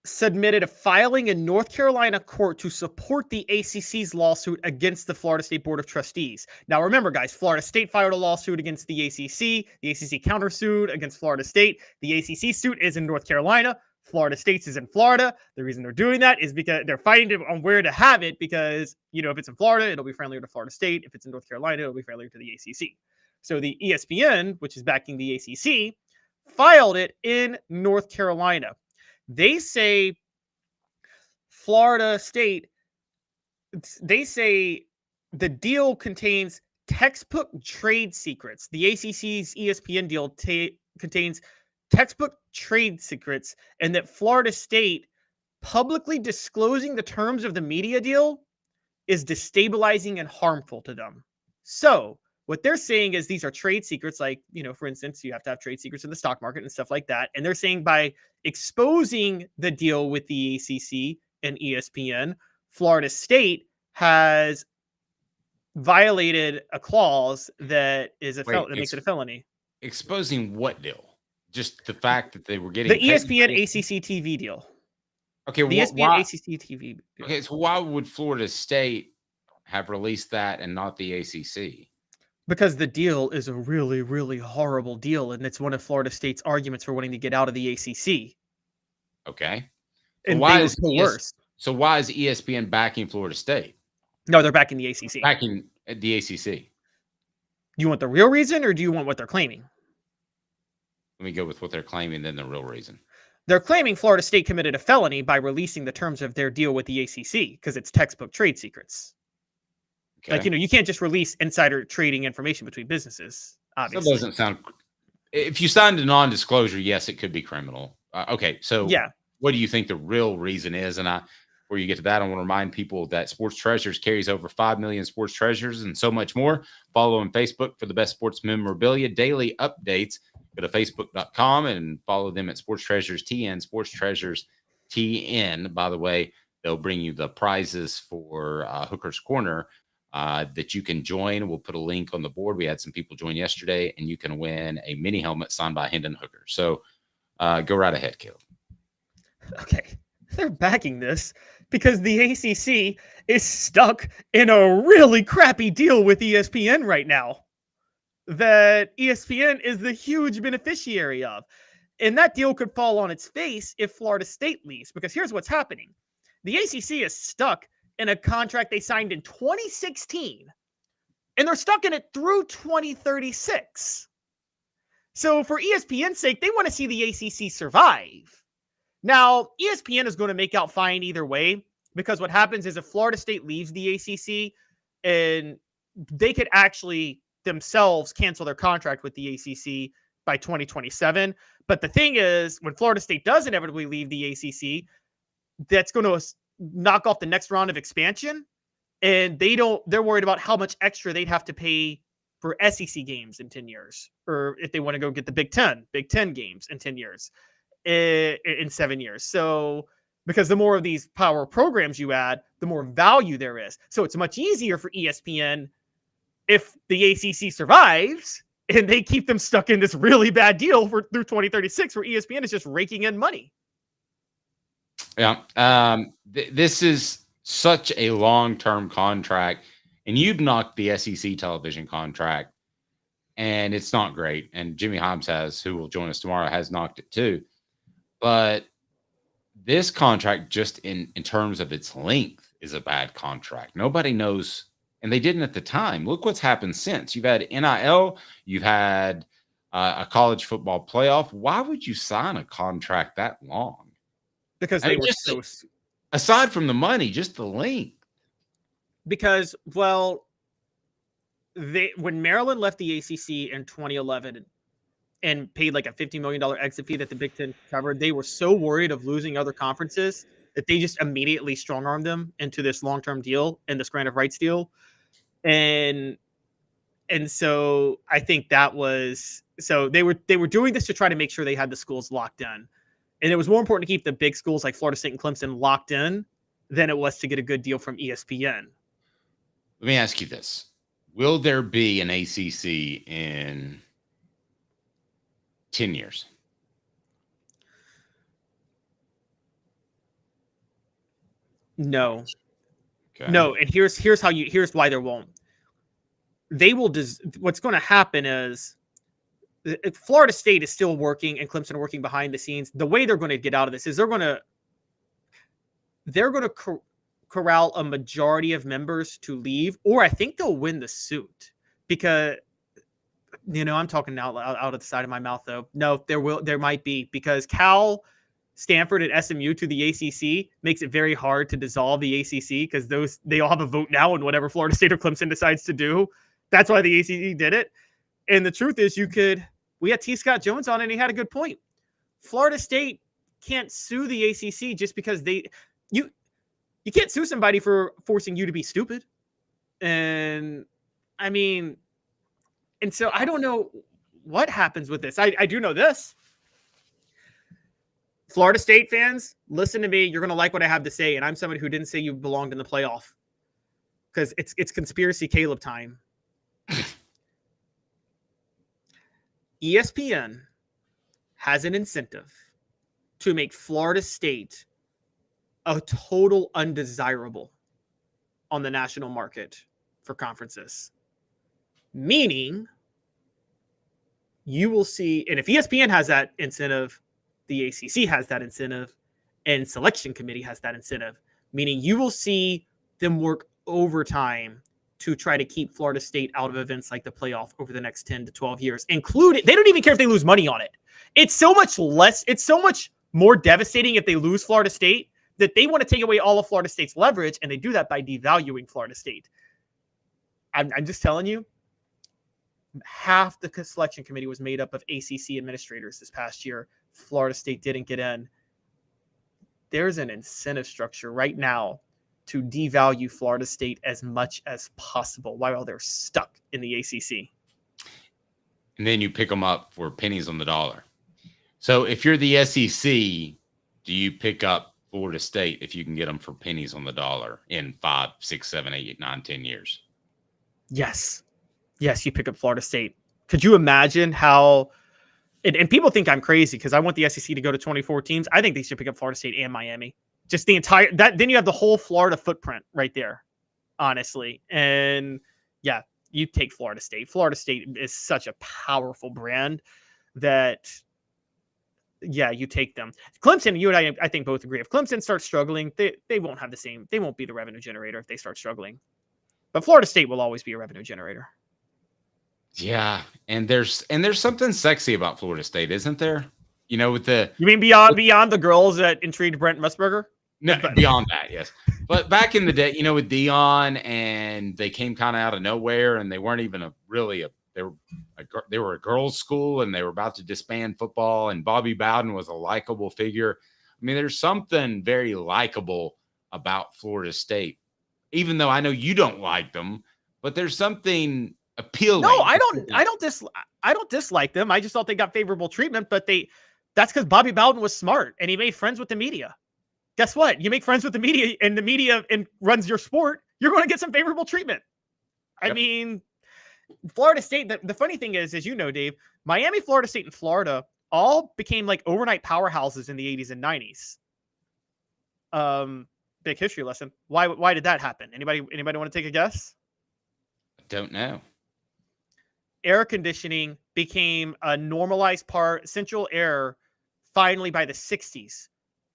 submitted a filing in North Carolina court to support the ACC's lawsuit against the Florida State Board of Trustees. Now, remember, guys, Florida State filed a lawsuit against the ACC. The ACC countersued against Florida State. The ACC suit is in North Carolina. Florida State's is in Florida. The reason they're doing that is because they're fighting on where to have it because, if it's in Florida, it'll be friendlier to Florida State. If it's in North Carolina, it'll be friendlier to the ACC. So the ESPN, which is backing the ACC, filed it in North Carolina. They say Florida State, they say the deal contains textbook trade secrets. The ACC's ESPN deal contains textbook trade secrets, and that Florida State publicly disclosing the terms of the media deal is destabilizing and harmful to them. So what they're saying is these are trade secrets, like, for instance, you have to have trade secrets in the stock market and stuff like that. And they're saying by exposing the deal with the ACC and ESPN, Florida State has violated a clause that is that makes it a felony. Exposing what deal? Just the fact that they were getting the ESPN ACC TV deal. Okay, the ESPN ACC TV deal. Okay, so why would Florida State have released that and not the ACC? Because the deal is a really, really horrible deal, and it's one of Florida State's arguments for wanting to get out of the ACC. Okay. So and why is it worse? So why is ESPN backing Florida State? No, they're backing the ACC. Backing the ACC. Do you want the real reason, or do you want what they're claiming? Let me go with what they're claiming, then the real reason. They're claiming Florida State committed a felony by releasing the terms of their deal with the ACC because it's textbook trade secrets. Okay. Like, you can't just release insider trading information between businesses, obviously. That doesn't sound... If you signed a non-disclosure, yes, it could be criminal. Okay, so yeah. What do you think the real reason is? And before you get to that, I want to remind people that Sports Treasures carries over 5 million sports treasures and so much more. Follow on Facebook for the best sports memorabilia, daily updates. Go to Facebook.com and follow them at Sports Treasures TN, Sports Treasures TN. By the way, they'll bring you the prizes for Hooker's Corner that you can join. We'll put a link on the board. We had some people join yesterday, and you can win a mini helmet signed by Hendon Hooker. So go right ahead, Caleb. Okay. They're backing this because the ACC is stuck in a really crappy deal with ESPN right now that ESPN is the huge beneficiary of. And that deal could fall on its face if Florida State leaves, because here's what's happening. The ACC is stuck in a contract they signed in 2016, and they're stuck in it through 2036. So for ESPN's sake, they want to see the ACC survive. Now, ESPN is going to make out fine either way, because what happens is if Florida State leaves the ACC, and they could actually themselves cancel their contract with the ACC by 2027. But the thing is, when Florida State does inevitably leave the ACC, that's going to knock off the next round of expansion. And they're worried about how much extra they'd have to pay for SEC games in 10 years, or if they want to go get the Big Ten games in 10 years. In 7 years. So because the more of these power programs you add, the more value there is. So it's much easier for ESPN if the ACC survives and they keep them stuck in this really bad deal through 2036, where ESPN is just raking in money. Yeah. This is such a long-term contract, and you've knocked the SEC television contract, and it's not great. And Jimmy Himes who will join us tomorrow, has knocked it too. But this contract, just in terms of its length, is a bad contract. Nobody knows, and they didn't at the time. Look what's happened since. You've had NIL, you've had a college football playoff. Why would you sign a contract that long? Because they were so... Aside from the money, just the length. Because, well, when Maryland left the ACC in 2011, and paid like a $50 million exit fee that the Big Ten covered. They were so worried of losing other conferences that they just immediately strong-armed them into this long-term deal and this grant of rights deal. And so I think that was, so they were doing this to try to make sure they had the schools locked in. And it was more important to keep the big schools like Florida State and Clemson locked in than it was to get a good deal from ESPN. Let me ask you this. Will there be an ACC in 10 years? No. Okay. No, and here's why there won't. They will what's going to happen is Florida State is still working and Clemson working behind the scenes. The way they're going to get out of this is they're going to corral a majority of members to leave, or I think they'll win the suit because, I'm talking now out of the side of my mouth though. No, there might be, because Cal, Stanford, and SMU to the ACC makes it very hard to dissolve the ACC because they all have a vote now in whatever Florida State or Clemson decides to do. That's why the ACC did it. And the truth is we had T. Scott Jones on and he had a good point. Florida State can't sue the ACC just because you can't sue somebody for forcing you to be stupid. And so I don't know what happens with this. I do know this. Florida State fans, listen to me. You're going to like what I have to say. And I'm somebody who didn't say you belonged in the playoff because it's conspiracy Caleb time. ESPN has an incentive to make Florida State a total undesirable on the national market for conferences. Meaning, you will see, and if ESPN has that incentive, the ACC has that incentive, and selection committee has that incentive. Meaning, you will see them work overtime to try to keep Florida State out of events like the playoff over the next 10 to 12 years. Including, they don't even care if they lose money on it. It's so much more devastating if they lose Florida State that they want to take away all of Florida State's leverage, and they do that by devaluing Florida State. I'm just telling you, half the selection committee was made up of ACC administrators this past year. Florida State didn't get in. There's an incentive structure right now to devalue Florida State as much as possible while they're stuck in the ACC. And then you pick them up for pennies on the dollar. So if you're the SEC, do you pick up Florida State if you can get them for pennies on the dollar in 5, 6, 7, 8, 9, 10 years? Yes. Yes, you pick up Florida State. Could you imagine how... And people think I'm crazy because I want the SEC to go to 24 teams. I think they should pick up Florida State and Miami. Just the entire... Then you have the whole Florida footprint right there, honestly. And yeah, you take Florida State. Florida State is such a powerful brand that... Yeah, you take them. Clemson, you and I think both agree. If Clemson starts struggling, they won't have the same. They won't be the revenue generator if they start struggling. But Florida State will always be a revenue generator. Yeah, and there's something sexy about Florida State, isn't there? With the... You mean beyond the girls that intrigued Brent Musburger? No, beyond that, yes. But back in the day, with Dion, and they came kind of out of nowhere, and they weren't even they were a girls' school, and they were about to disband football, and Bobby Bowden was a likable figure. I mean, there's something very likable about Florida State, even though I know you don't like them, but there's something appealing. No, I don't dislike them. I just thought they got favorable treatment, but that's because Bobby Bowden was smart and he made friends with the media. Guess what? You make friends with the media and the media runs your sport, you're going to get some favorable treatment. Yep. I mean, Florida State, the funny thing is, as you know, Dave, Miami, Florida State, and Florida all became like overnight powerhouses in the 80s and 90s. Big history lesson. Why did that happen? Anybody want to take a guess? I don't know. Air conditioning became a normalized part. Central air, finally by the 60s,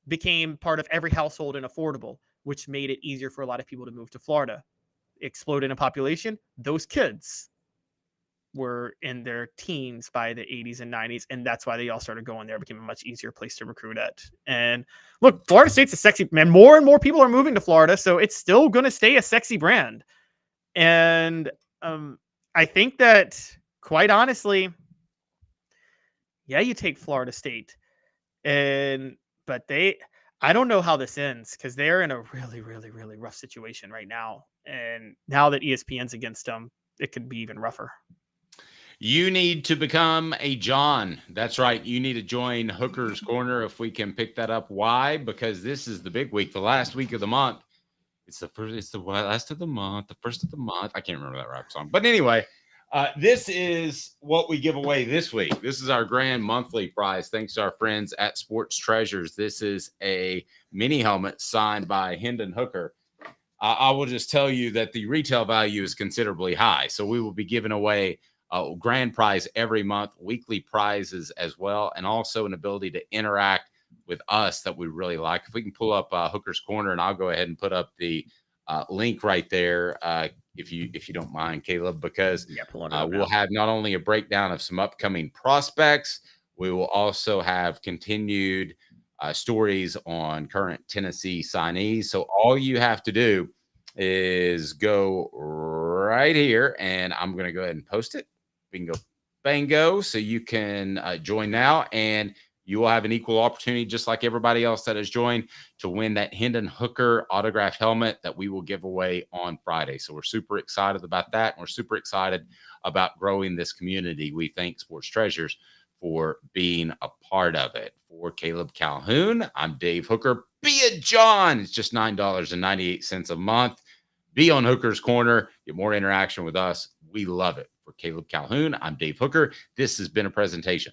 became part of every household and affordable, which made it easier for a lot of people to move to Florida. Exploded in population. Those kids were in their teens by the 80s and 90s, and that's why they all started going there. It became a much easier place to recruit at. And look, Florida State's a sexy man. More and more people are moving to Florida, so it's still going to stay a sexy brand. And I think that, quite honestly, Yeah, you take Florida State. But I don't know how this ends because they're in a really, really, really rough situation right now. And now that ESPN's against them, it could be even rougher. You need to become a John. That's right. You need to join Hooker's Corner if we can pick that up. Why? Because this is the big week, the last week of the month. It's the last of the month, the first of the month. I can't remember that rap song. But anyway, this is what we give away this week. This is our grand monthly prize. Thanks to our friends at Sports Treasures. This is a mini helmet signed by Hendon Hooker. I will just tell you that the retail value is considerably high. So we will be giving away a grand prize every month, weekly prizes as well, and also an ability to interact with us that we really like. If we can pull up Hooker's Corner, and I'll go ahead and put up the link right there, if you don't mind, Caleb, because we'll have not only a breakdown of some upcoming prospects, we will also have continued stories on current Tennessee signees. So all you have to do is go right here, and I'm going to go ahead and post it. Bingo, bango. So you can join now, and you will have an equal opportunity, just like everybody else that has joined, to win that Hendon Hooker autographed helmet that we will give away on Friday. So we're super excited about that, and we're super excited about growing this community. We thank Sports Treasures for being a part of it. For Caleb Calhoun, I'm Dave Hooker. Be a John. It's just $9.98 a month. Be on Hooker's Corner. Get more interaction with us. We love it. For Caleb Calhoun, I'm Dave Hooker. This has been a presentation